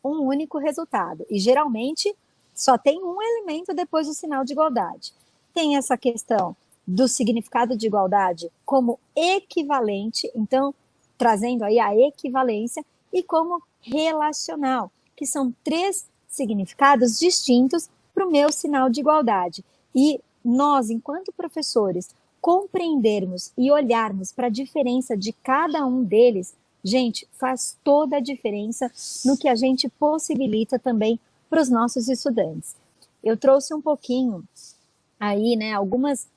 Um único resultado. E geralmente só tem um elemento depois do sinal de igualdade. Tem essa questão do significado de igualdade como equivalente, então trazendo aí a equivalência, e como relacional, que são 3 significados distintos para o meu sinal de igualdade. E nós, enquanto professores, compreendermos e olharmos para a diferença de cada um deles, gente, faz toda a diferença no que a gente possibilita também para os nossos estudantes. Eu trouxe um pouquinho aí, né, algumas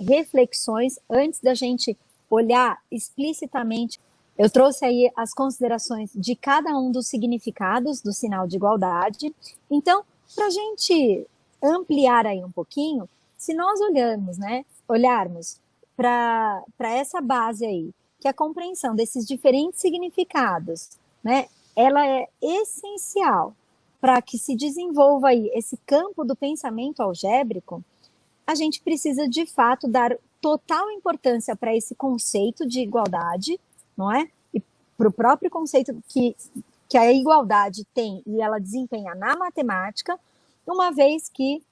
reflexões antes da gente olhar explicitamente. Eu trouxe aí as considerações de cada um dos significados do sinal de igualdade. Então, para a gente ampliar aí um pouquinho, se nós olharmos para essa base aí, que a compreensão desses diferentes significados, né, ela é essencial para que se desenvolva aí esse campo do pensamento algébrico, a gente precisa, de fato, dar total importância para esse conceito de igualdade, não é? E para o próprio conceito que a igualdade tem e ela desempenha na matemática, uma vez que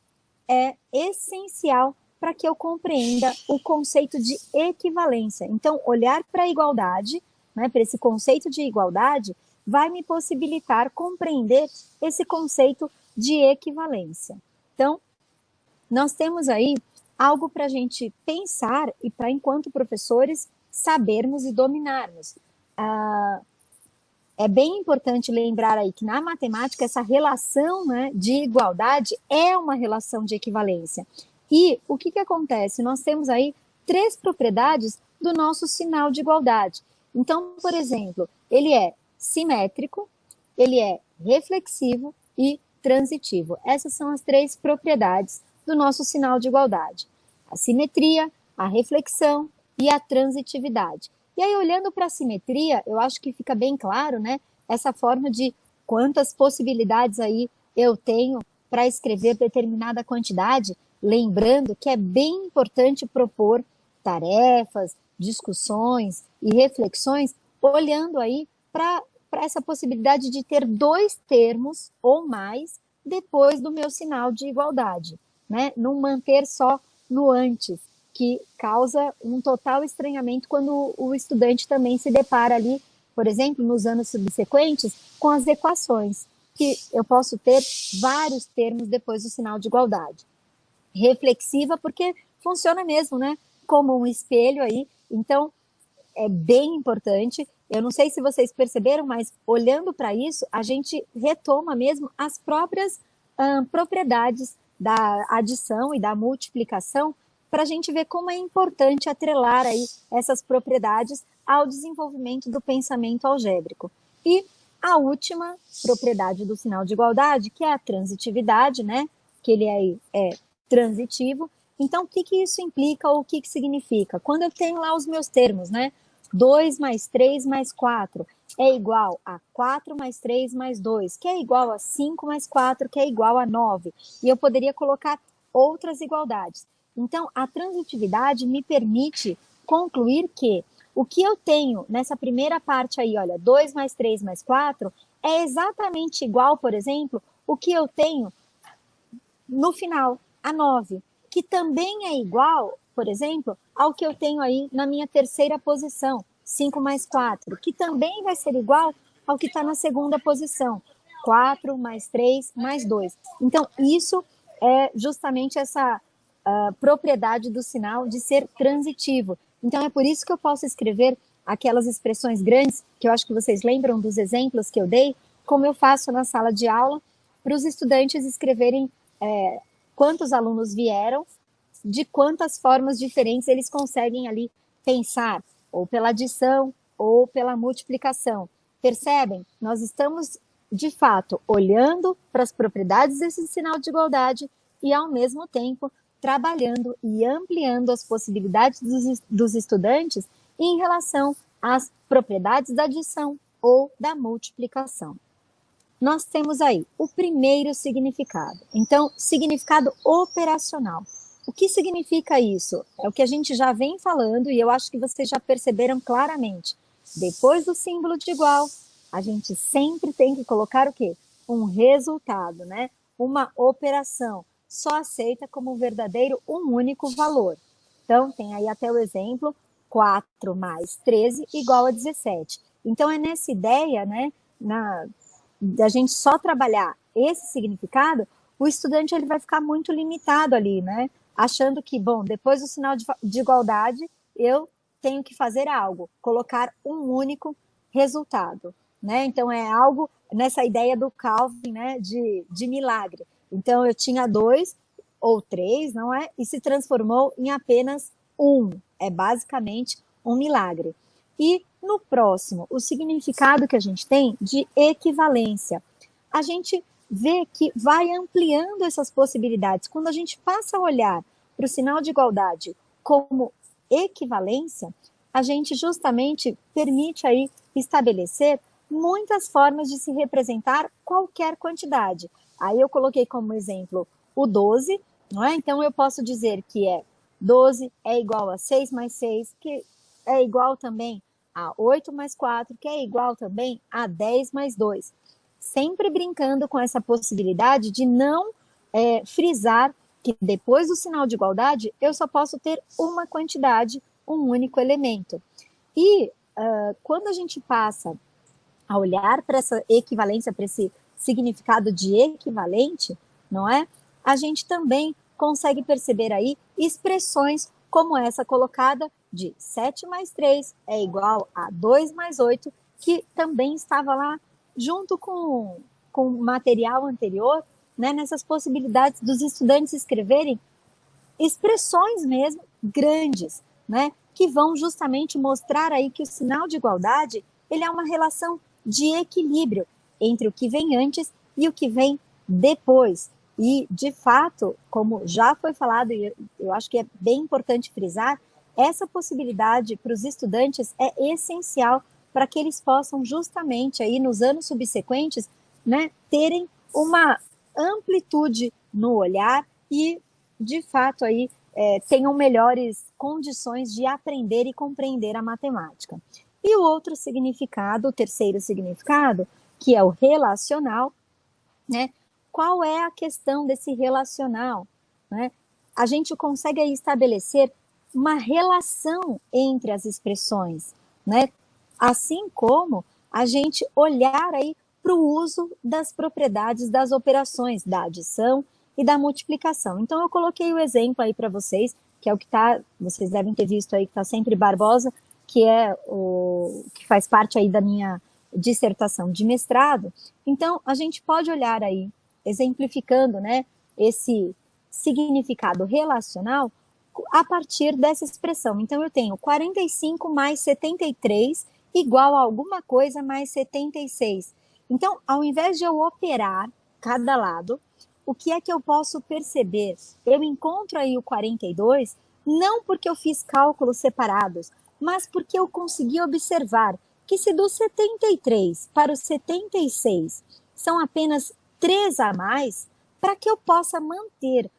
é essencial para que eu compreenda o conceito de equivalência. Então, olhar para a igualdade, né, para esse conceito de igualdade, vai me possibilitar compreender esse conceito de equivalência. Então, nós temos aí algo para a gente pensar e para, enquanto professores, sabermos e dominarmos. É bem importante lembrar aí que na matemática essa relação, né, de igualdade é uma relação de equivalência. E o que acontece? Nós temos aí 3 propriedades do nosso sinal de igualdade. Então, por exemplo, ele é simétrico, ele é reflexivo e transitivo. Essas são as 3 propriedades do nosso sinal de igualdade: a simetria, a reflexão e a transitividade. E aí, olhando para a simetria, eu acho que fica bem claro, né, essa forma de quantas possibilidades aí eu tenho para escrever determinada quantidade, lembrando que é bem importante propor tarefas, discussões e reflexões, olhando aí para essa possibilidade de ter 2 termos ou mais depois do meu sinal de igualdade, né? Não manter só no antes, que causa um total estranhamento quando o estudante também se depara ali, por exemplo, nos anos subsequentes, com as equações, que eu posso ter vários termos depois do sinal de igualdade. Reflexiva, porque funciona mesmo, né, como um espelho aí. Então, é bem importante. Eu não sei se vocês perceberam, mas olhando para isso, a gente retoma mesmo as próprias propriedades da adição e da multiplicação, para a gente ver como é importante atrelar aí essas propriedades ao desenvolvimento do pensamento algébrico. E a última propriedade do sinal de igualdade, que é a transitividade, né, que ele aí é transitivo. Então, o que isso implica ou o que significa? Quando eu tenho lá os meus termos, né, 2 mais 3 mais 4 é igual a 4 mais 3 mais 2, que é igual a 5 mais 4, que é igual a 9. E eu poderia colocar outras igualdades. Então, a transitividade me permite concluir que o que eu tenho nessa primeira parte aí, olha, 2 mais 3 mais 4, é exatamente igual, por exemplo, o que eu tenho no final, a 9, que também é igual, por exemplo, ao que eu tenho aí na minha terceira posição, 5 mais 4, que também vai ser igual ao que está na segunda posição, 4 mais 3 mais 2. Então, isso é justamente essa propriedade do sinal de ser transitivo. Então, é por isso que eu posso escrever aquelas expressões grandes, que eu acho que vocês lembram dos exemplos que eu dei, como eu faço na sala de aula, para os estudantes escreverem quantos alunos vieram, de quantas formas diferentes eles conseguem ali pensar, ou pela adição, ou pela multiplicação. Percebem? Nós estamos, de fato, olhando para as propriedades desse sinal de igualdade e, ao mesmo tempo, trabalhando e ampliando as possibilidades dos estudantes em relação às propriedades da adição ou da multiplicação. Nós temos aí o primeiro significado. Então, significado operacional. O que significa isso? É o que a gente já vem falando e eu acho que vocês já perceberam claramente. Depois do símbolo de igual, a gente sempre tem que colocar o quê? Um resultado, né? Uma operação. Só aceita como verdadeiro um único valor. Então, tem aí até o exemplo, 4 mais 13 igual a 17. Então, é nessa ideia, né, da gente só trabalhar esse significado, o estudante ele vai ficar muito limitado ali, né? Achando que, bom, depois do sinal de igualdade, eu tenho que fazer algo, colocar um único resultado, né? Então, é algo nessa ideia do Calvin, né, de milagre. Então, eu tinha 2 ou 3, não é? E se transformou em apenas 1. É basicamente um milagre. E no próximo, o significado que a gente tem de equivalência. A gente vê que vai ampliando essas possibilidades. Quando a gente passa a olhar para o sinal de igualdade como equivalência, a gente justamente permite aí estabelecer muitas formas de se representar qualquer quantidade. Aí eu coloquei como exemplo o 12, não é? Então eu posso dizer que 12 é igual a 6 mais 6, que é igual também a 8 mais 4, que é igual também a 10 mais 2. Sempre brincando com essa possibilidade de não frisar que depois do sinal de igualdade eu só posso ter uma quantidade, um único elemento. E quando a gente passa a olhar para essa equivalência, para esse significado de equivalente, não é? A gente também consegue perceber aí expressões como essa colocada de 7 mais 3 é igual a 2 mais 8, que também estava lá junto com o material anterior, né, nessas possibilidades dos estudantes escreverem expressões mesmo grandes, né, que vão justamente mostrar aí que o sinal de igualdade ele é uma relação de equilíbrio entre o que vem antes e o que vem depois. E, de fato, como já foi falado, e eu acho que é bem importante frisar, essa possibilidade para os estudantes é essencial para que eles possam justamente aí nos anos subsequentes, né, terem uma amplitude no olhar e, de fato, aí tenham melhores condições de aprender e compreender a matemática. E o outro significado, o terceiro significado, que é o relacional, né? Qual é a questão desse relacional, né? A gente consegue aí estabelecer uma relação entre as expressões, né? Assim como a gente olhar aí para o uso das propriedades das operações, da adição e da multiplicação. Então, eu coloquei o exemplo aí para vocês, que é o que está, vocês devem ter visto aí, que está sempre Barbosa, que é o que faz parte aí da minha dissertação de mestrado. Então, a gente pode olhar aí, exemplificando, né, esse significado relacional a partir dessa expressão. Então, eu tenho 45 mais 73 igual a alguma coisa mais 76. Então, ao invés de eu operar cada lado, o que é que eu posso perceber? Eu encontro aí o 42, não porque eu fiz cálculos separados, mas porque eu consegui observar que se do 73 para o 76 são apenas 3 a mais, para que eu possa manter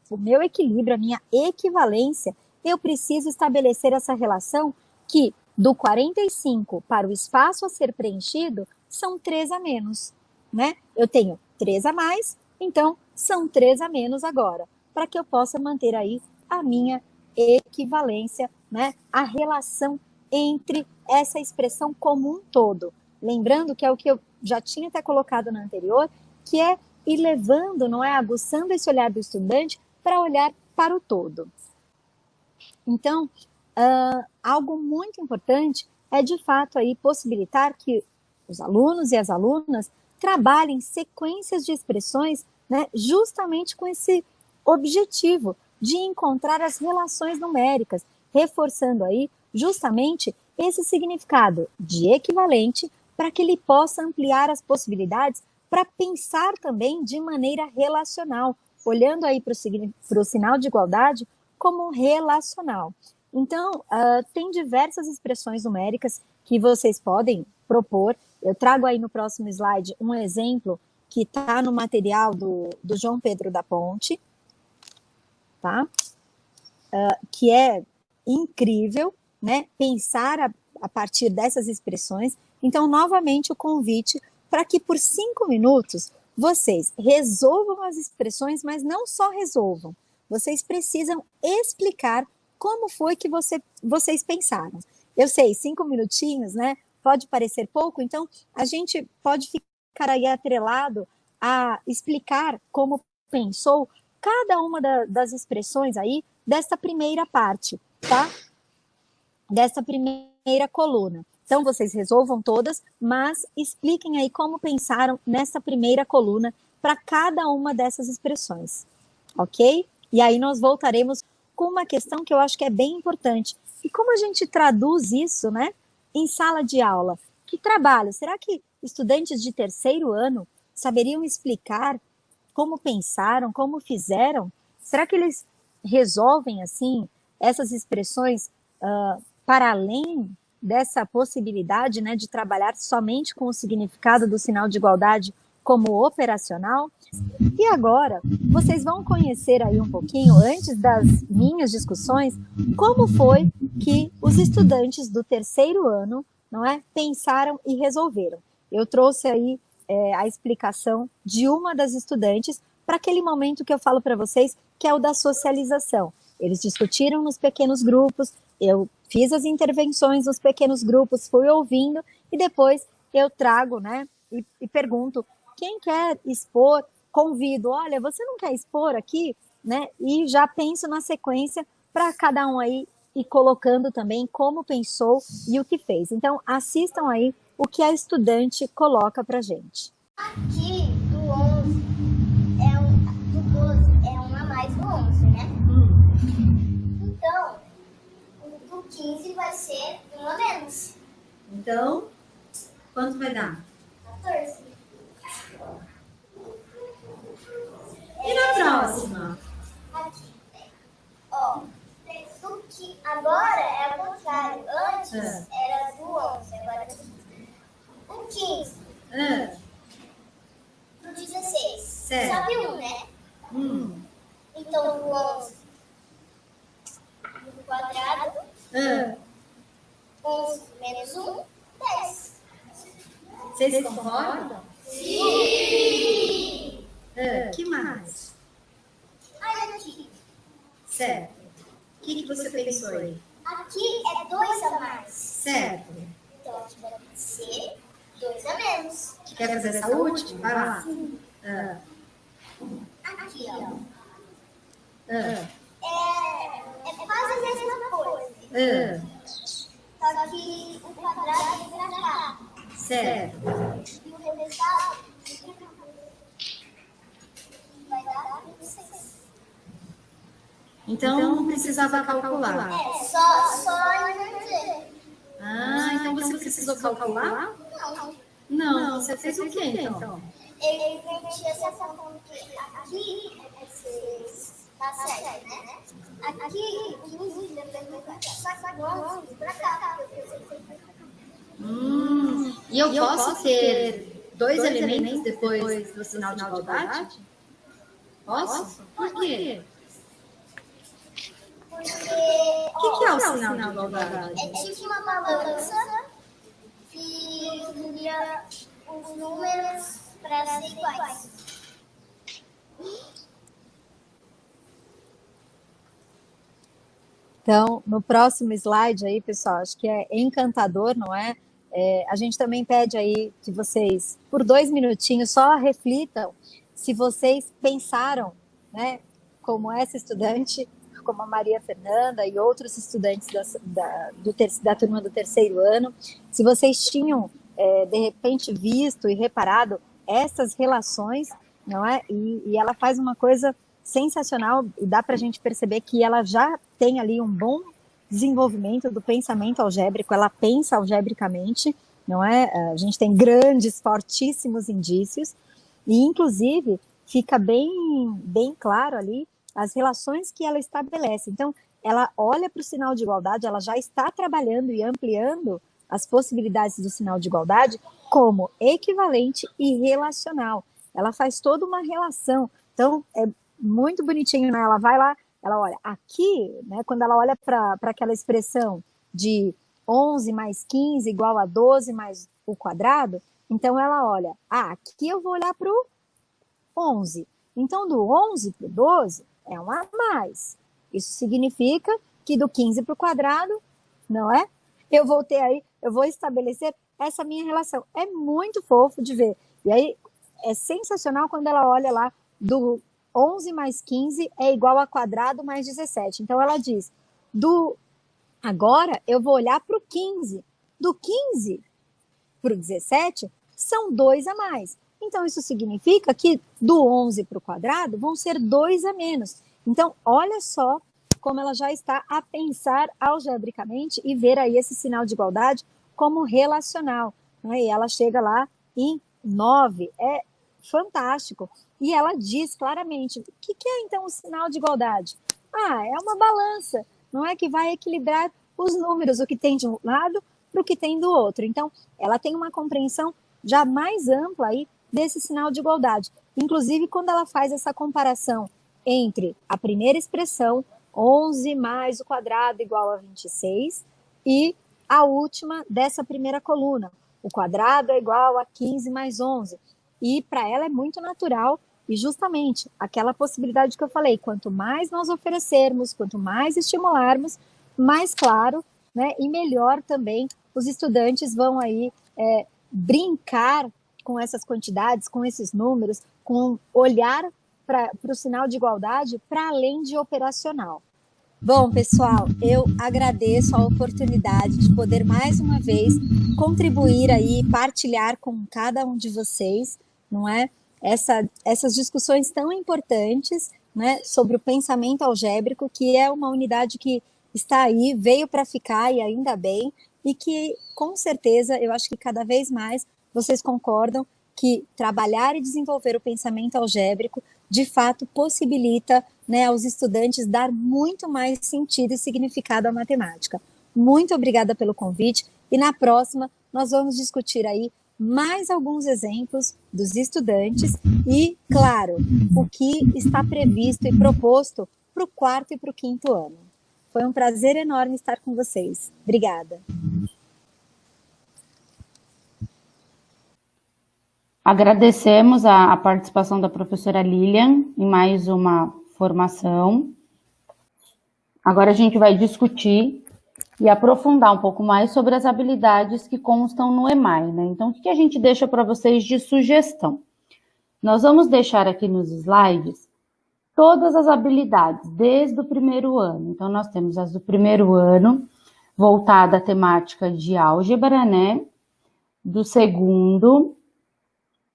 o meu equilíbrio, a minha equivalência, eu preciso estabelecer essa relação que do 45 para o espaço a ser preenchido são 3 a menos, né? Eu tenho 3 a mais, então são 3 a menos agora. para que eu possa manter aí a minha equivalência, né? A relação entre essa expressão como um todo. Lembrando que é o que eu já tinha até colocado na anterior, que é ir levando, não é? Aguçando esse olhar do estudante para olhar para o todo. Então, algo muito importante é, de fato, aí possibilitar que os alunos e as alunas trabalhem sequências de expressões, né, justamente com esse objetivo de encontrar as relações numéricas, reforçando aí justamente esse significado de equivalente para que ele possa ampliar as possibilidades para pensar também de maneira relacional, olhando aí para o sinal de igualdade como relacional. Então, tem diversas expressões numéricas que vocês podem propor. Eu trago aí no próximo slide um exemplo que está no material do João Pedro da Ponte, tá? Que é incrível, né? Pensar a partir dessas expressões. Então, novamente, o convite para que por 5 minutos vocês resolvam as expressões, mas não só resolvam. Vocês precisam explicar como foi que vocês pensaram. Eu sei, 5 minutinhos, né? Pode parecer pouco, então a gente pode ficar aí atrelado a explicar como pensou cada uma das expressões aí dessa primeira parte, tá? Dessa primeira coluna. Então, vocês resolvam todas, mas expliquem aí como pensaram nessa primeira coluna para cada uma dessas expressões, ok? E aí nós voltaremos com uma questão que eu acho que é bem importante. E como a gente traduz isso, né, em sala de aula? Que trabalho? Será que estudantes de terceiro ano saberiam explicar como pensaram, como fizeram? Será que eles resolvem, assim, essas expressões para além dessa possibilidade, né, de trabalhar somente com o significado do sinal de igualdade como operacional? E agora, vocês vão conhecer aí um pouquinho, antes das minhas discussões, como foi que os estudantes do terceiro ano, não é, pensaram e resolveram. Eu trouxe aí a explicação de uma das estudantes para aquele momento que eu falo para vocês, que é o da socialização. Eles discutiram nos pequenos grupos, eu fiz as intervenções nos pequenos grupos, fui ouvindo e depois eu trago, né, e pergunto, quem quer expor? Convido, olha, você não quer expor aqui, né? E já penso na sequência para cada um aí ir colocando também como pensou e o que fez. Então, assistam aí o que a estudante coloca para gente.
Aqui, do 11, do 12 é 1 a mais do 11, né? Então, o do 15 vai ser 1 a menos.
Então, quanto vai dar?
14.
E na próxima?
Aqui. Ó, agora é o contrário. Antes era do 11, agora é do 15. O 15. Do 16.
Certo.
Sabe 1, né? Então, do 11 no quadrado. 11 menos 1, 10.
Vocês concordam?
Sim!
Que mais?
Olha aqui.
Certo. O que você pensou aí?
Aqui é 2 a mais.
Certo.
Então, aqui vai ser 2 a menos.
Quer fazer essa última? Vai lá.
Aqui, ó. É quase a mesma coisa. Só que o quadrado é pra cá.
Certo.
E o resultado vai dar 26.
Então, não precisava calcular.
Só inverter.
Então você precisou calcular? Não, você fez o quê, então?
Eu inverti essa conta aqui é 6. Tá certo, né? Aqui, o 15 depois vai pra cá. Só que o 11 pra cá.
E eu posso ter 2 elementos depois do sinal de igualdade? Posso? Por quê?
Porque,
O que é o sinal de igualdade?
é tipo uma balança que unia os números para ser iguais.
Então, no próximo slide aí, pessoal, acho que é encantador, não é? A gente também pede aí que vocês, por 2 minutinhos, só reflitam se vocês pensaram, né, como essa estudante, como a Maria Fernanda e outros estudantes da turma do 3º ano, se vocês tinham, de repente, visto e reparado essas relações, não é? E ela faz uma coisa sensacional, e dá para a gente perceber que ela já tem ali um bom desenvolvimento do pensamento algébrico, ela pensa algebricamente, não é? A gente tem grandes, fortíssimos indícios, e inclusive fica bem claro ali as relações que ela estabelece. Então, ela olha para o sinal de igualdade, ela já está trabalhando e ampliando as possibilidades do sinal de igualdade como equivalente e relacional. Ela faz toda uma relação. Então, é muito bonitinho, né? Ela vai lá, ela olha aqui, né? Quando ela olha para aquela expressão de 11 mais 15 igual a 12 mais o quadrado, então ela olha, aqui eu vou olhar para o 11. Então, do 11 para o 12 é um a mais. Isso significa que do 15 para o quadrado, não é? Eu vou estabelecer essa minha relação. É muito fofo de ver. E aí, é sensacional quando ela olha lá do 11 mais 15 é igual a quadrado mais 17. Então, ela diz, agora eu vou olhar para o 15. Do 15 para o 17, são 2 a mais. Então, isso significa que do 11 para o quadrado vão ser 2 a menos. Então, olha só como ela já está a pensar algebricamente e ver aí esse sinal de igualdade como relacional, né? E ela chega lá em 9. É fantástico. E ela diz claramente, o que é então o sinal de igualdade? É uma balança, não é, que vai equilibrar os números, o que tem de um lado para o que tem do outro. Então, ela tem uma compreensão já mais ampla aí desse sinal de igualdade. Inclusive, quando ela faz essa comparação entre a primeira expressão, 11 mais o quadrado igual a 26, e a última dessa primeira coluna, o quadrado é igual a 15 mais 11. E para ela é muito natural, e justamente aquela possibilidade que eu falei, quanto mais nós oferecermos, quanto mais estimularmos, mais claro, né, e melhor também os estudantes vão aí brincar com essas quantidades, com esses números, com olhar para o sinal de igualdade para além de operacional. Bom, pessoal, eu agradeço a oportunidade de poder mais uma vez contribuir aí, partilhar com cada um de vocês, não é? Essas discussões tão importantes, né, sobre o pensamento algébrico, que é uma unidade que está aí, veio para ficar e ainda bem, e que com certeza eu acho que cada vez mais vocês concordam que trabalhar e desenvolver o pensamento algébrico de fato possibilita, né, aos estudantes dar muito mais sentido e significado à matemática. Muito obrigada pelo convite e na próxima nós vamos discutir aí mais alguns exemplos dos estudantes e, claro, o que está previsto e proposto para o 4º e para o 5º ano. Foi um prazer enorme estar com vocês. Obrigada.
Agradecemos a participação da professora Lilian em mais uma formação. Agora a gente vai discutir e aprofundar um pouco mais sobre as habilidades que constam no EMAI, né? Então, o que a gente deixa para vocês de sugestão? Nós vamos deixar aqui nos slides todas as habilidades, desde o 1º ano. Então, nós temos as do 1º ano, voltada à temática de álgebra, né? Do 2º,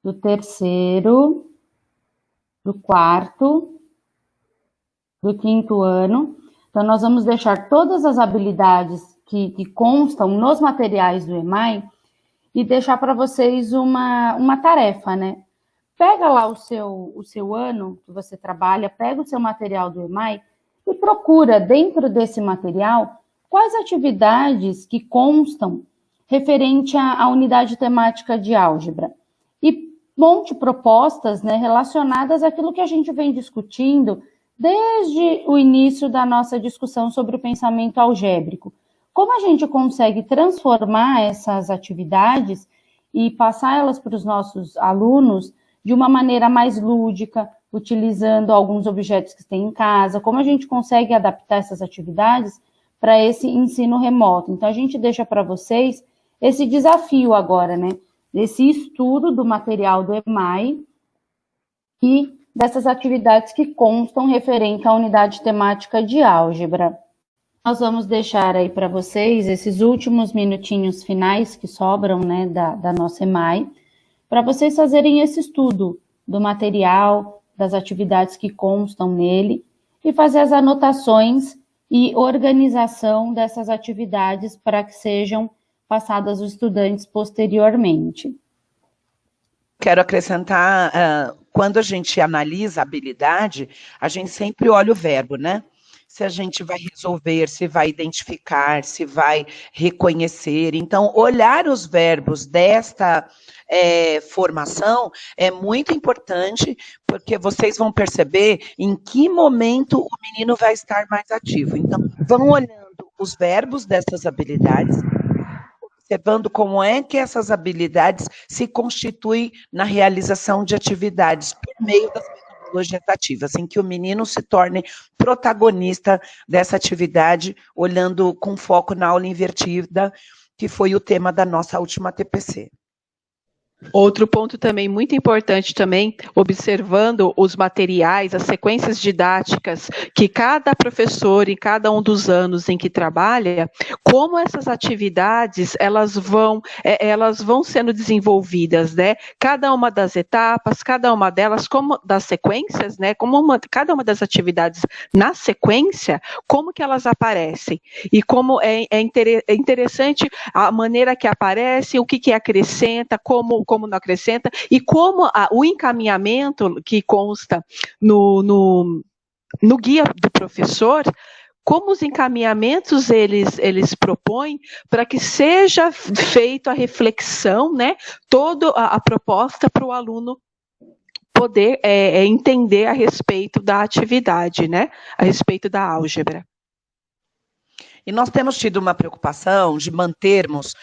do 3º, do 4º, do 5º ano. Então, nós vamos deixar todas as habilidades que constam nos materiais do EMAI e deixar para vocês uma tarefa, né? Pega lá o seu ano que você trabalha, pega o seu material do EMAI e procura, dentro desse material, quais atividades que constam referente à unidade temática de álgebra. E monte propostas, né, relacionadas àquilo que a gente vem discutindo desde o início da nossa discussão sobre o pensamento algébrico. Como a gente consegue transformar essas atividades e passar elas para os nossos alunos de uma maneira mais lúdica, utilizando alguns objetos que tem em casa, como a gente consegue adaptar essas atividades para esse ensino remoto. Então, a gente deixa para vocês esse desafio agora, né? Desse estudo do material do EMAI e dessas atividades que constam referente à unidade temática de álgebra. Nós vamos deixar aí para vocês esses últimos minutinhos finais que sobram, né, da nossa EMAI, para vocês fazerem esse estudo do material, das atividades que constam nele e fazer as anotações e organização dessas atividades para que sejam passadas aos estudantes posteriormente.
Quero acrescentar, quando a gente analisa a habilidade, a gente sempre olha o verbo, né? Se a gente vai resolver, se vai identificar, se vai reconhecer. Então, olhar os verbos desta formação é muito importante, porque vocês vão perceber em que momento o menino vai estar mais ativo. Então, vão olhando os verbos dessas habilidades, observando como é que essas habilidades se constituem na realização de atividades por meio das metodologias ativas, em que o menino se torne protagonista dessa atividade, olhando com foco na aula invertida, que foi o tema da nossa última TPC.
Outro ponto também muito importante também, observando os materiais, as sequências didáticas que cada professor em cada um dos anos em que trabalha, como essas atividades elas vão sendo desenvolvidas, né? Cada uma das etapas, cada uma delas, como das sequências, né? Cada uma das atividades na sequência, como que elas aparecem e como é interessante a maneira que aparece, o que acrescenta, como não acrescenta, e como o encaminhamento que consta no guia do professor, como os encaminhamentos eles propõem para que seja feita a reflexão, né, toda a proposta para o aluno poder entender a respeito da atividade, né, a respeito da álgebra.
E nós temos tido uma preocupação de mantermos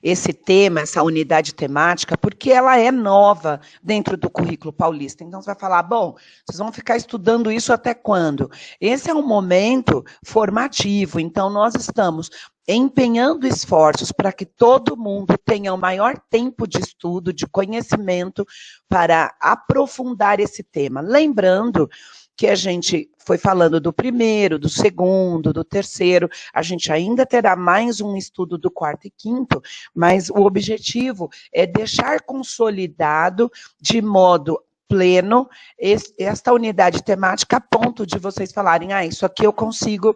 esse tema, essa unidade temática, porque ela é nova dentro do currículo paulista. Então, você vai falar, bom, vocês vão ficar estudando isso até quando? Esse é um momento formativo, então nós estamos empenhando esforços para que todo mundo tenha o maior tempo de estudo, de conhecimento, para aprofundar esse tema. Lembrando que a gente foi falando do primeiro, do segundo, do terceiro, a gente ainda terá mais um estudo do quarto e quinto, mas o objetivo é deixar consolidado de modo pleno esta unidade temática a ponto de vocês falarem, isso aqui eu consigo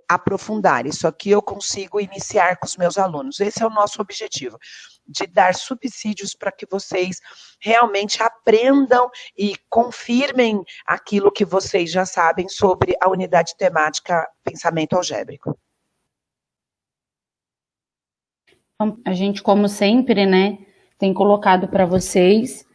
aprofundar, isso aqui eu consigo iniciar com os meus alunos. Esse é o nosso objetivo, de dar subsídios para que vocês realmente aprendam e confirmem aquilo que vocês já sabem sobre a unidade temática pensamento algébrico.
A gente, como sempre, né, tem colocado para vocês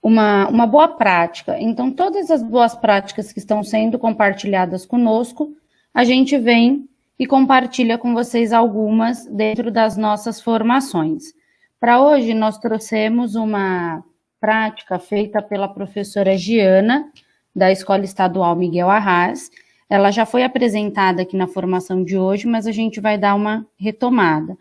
uma boa prática. Então, todas as boas práticas que estão sendo compartilhadas conosco, a gente vem e compartilha com vocês algumas dentro das nossas formações. Para hoje, nós trouxemos uma prática feita pela professora Giana, da Escola Estadual Miguel Arraes. Ela já foi apresentada aqui na formação de hoje, mas a gente vai dar uma retomada.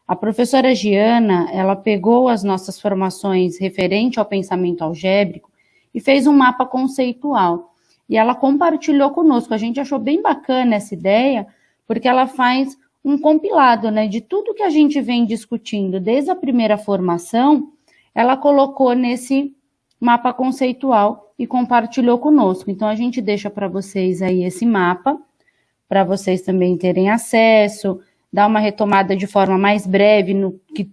A professora Giana, ela pegou as nossas formações referente ao pensamento algébrico e fez um mapa conceitual. E ela compartilhou conosco. A gente achou bem bacana essa ideia, porque ela faz um compilado, né, de tudo que a gente vem discutindo desde a primeira formação, ela colocou nesse mapa conceitual e compartilhou conosco. Então, a gente deixa para vocês aí esse mapa, para vocês também terem acesso, dar uma retomada de forma mais breve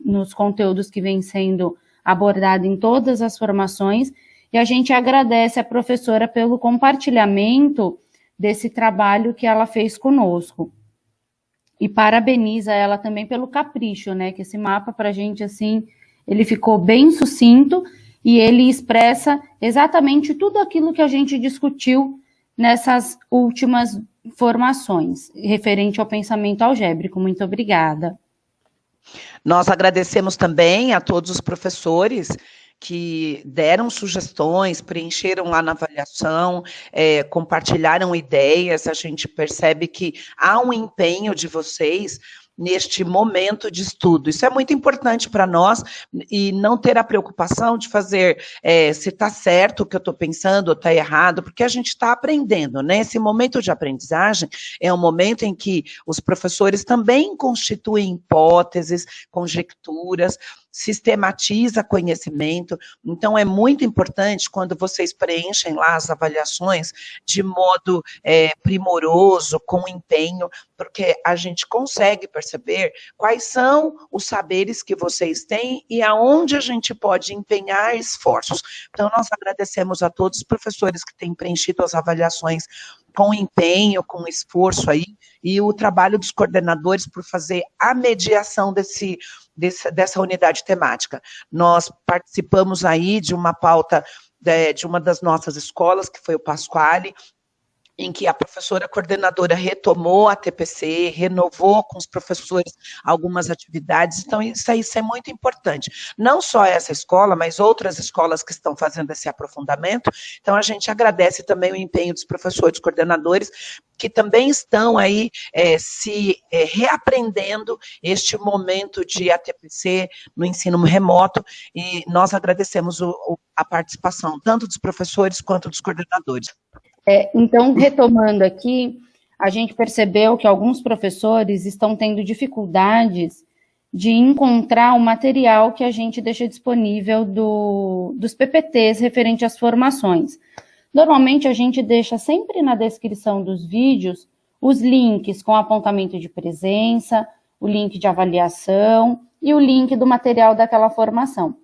nos conteúdos que vêm sendo abordados em todas as formações, e a gente agradece a professora pelo compartilhamento desse trabalho que ela fez conosco. E parabeniza ela também pelo capricho, né? Que esse mapa para a gente, assim, ele ficou bem sucinto e ele expressa exatamente tudo aquilo que a gente discutiu nessas últimas formações, referente ao pensamento algébrico. Muito obrigada.
Nós agradecemos também a todos os professores que deram sugestões, preencheram lá na avaliação, compartilharam ideias. A gente percebe que há um empenho de vocês neste momento de estudo. Isso é muito importante para nós, e não ter a preocupação de fazer se está certo o que eu estou pensando ou está errado, porque a gente está aprendendo, né? Esse momento de aprendizagem é um momento em que os professores também constituem hipóteses, conjecturas, sistematiza conhecimento. Então, é muito importante quando vocês preenchem lá as avaliações de modo primoroso, com empenho, porque a gente consegue perceber quais são os saberes que vocês têm e aonde a gente pode empenhar esforços. Então, nós agradecemos a todos os professores que têm preenchido as avaliações com empenho, com esforço aí, e o trabalho dos coordenadores por fazer a mediação dessa unidade temática. Nós participamos aí de uma pauta de uma das nossas escolas, que foi o Pasquale, em que a professora coordenadora retomou a TPC, renovou com os professores algumas atividades. Então, isso é muito importante. Não só essa escola, mas outras escolas que estão fazendo esse aprofundamento. Então, a gente agradece também o empenho dos professores coordenadores, que também estão aí se reaprendendo este momento de ATPC no ensino remoto, e nós agradecemos a participação tanto dos professores quanto dos coordenadores.
Então, retomando aqui, a gente percebeu que alguns professores estão tendo dificuldades de encontrar o material que a gente deixa disponível dos PPTs referente às formações. Normalmente, a gente deixa sempre na descrição dos vídeos os links com apontamento de presença, o link de avaliação e o link do material daquela formação.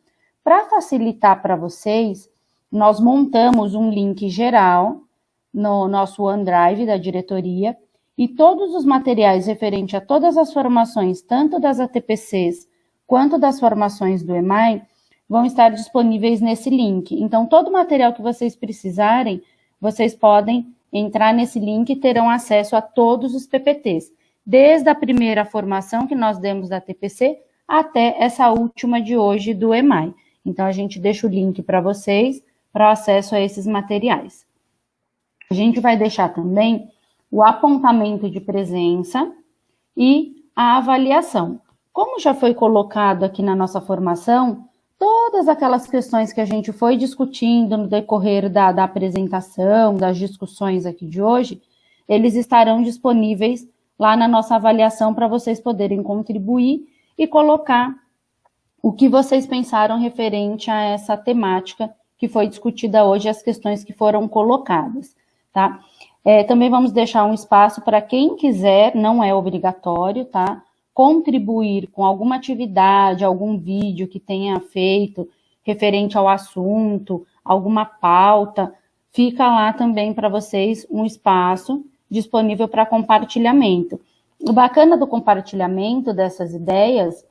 Para facilitar para vocês, nós montamos um link geral no nosso OneDrive da diretoria, e todos os materiais referentes a todas as formações, tanto das ATPCs quanto das formações do EMAI, vão estar disponíveis nesse link. Então, todo o material que vocês precisarem, vocês podem entrar nesse link e terão acesso a todos os PPTs, desde a primeira formação que nós demos da ATPC até essa última de hoje do EMAI. Então, a gente deixa o link para vocês, para o acesso a esses materiais. A gente vai deixar também o apontamento de presença e a avaliação. Como já foi colocado aqui na nossa formação, todas aquelas questões que a gente foi discutindo no decorrer da apresentação, das discussões aqui de hoje, eles estarão disponíveis lá na nossa avaliação para vocês poderem contribuir e colocar o que vocês pensaram referente a essa temática que foi discutida hoje, as questões que foram colocadas. Tá? Também vamos deixar um espaço para quem quiser, não é obrigatório, tá? Contribuir com alguma atividade, algum vídeo que tenha feito referente ao assunto, alguma pauta, fica lá também para vocês um espaço disponível para compartilhamento. O bacana do compartilhamento dessas ideias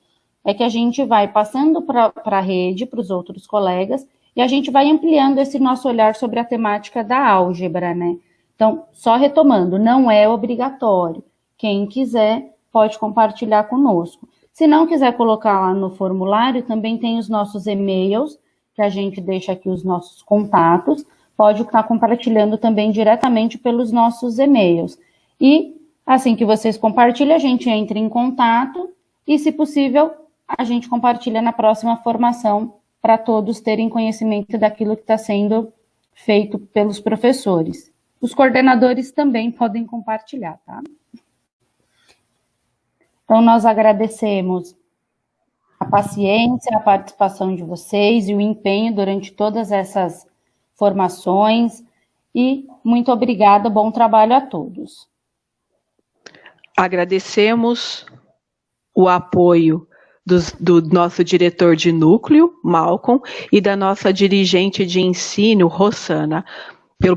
é que a gente vai passando para a rede, para os outros colegas, e a gente vai ampliando esse nosso olhar sobre a temática da álgebra, né? Então, só retomando, não é obrigatório. Quem quiser pode compartilhar conosco. Se não quiser colocar lá no formulário, também tem os nossos e-mails, que a gente deixa aqui os nossos contatos, pode estar compartilhando também diretamente pelos nossos e-mails. E, assim que vocês compartilham, a gente entra em contato e, se possível, a gente compartilha na próxima formação para todos terem conhecimento daquilo que está sendo feito pelos professores. Os coordenadores também podem compartilhar, tá? Então, nós agradecemos a paciência, a participação de vocês e o empenho durante todas essas formações. E muito obrigada, bom trabalho a todos.
Agradecemos o apoio do nosso diretor de núcleo, Malcolm, e da nossa dirigente de ensino, Rosana,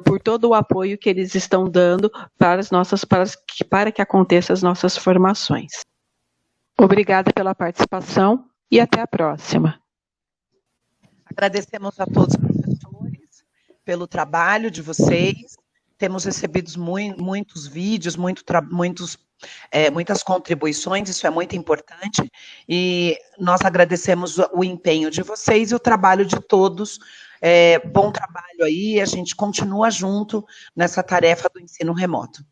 por todo o apoio que eles estão dando para que aconteçam as nossas formações. Obrigada pela participação e até a próxima.
Agradecemos a todos os professores pelo trabalho de vocês. Temos recebido muitos vídeos, muitos muitas contribuições, isso é muito importante, e nós agradecemos o empenho de vocês e o trabalho de todos. Bom trabalho aí, a gente continua junto nessa tarefa do ensino remoto.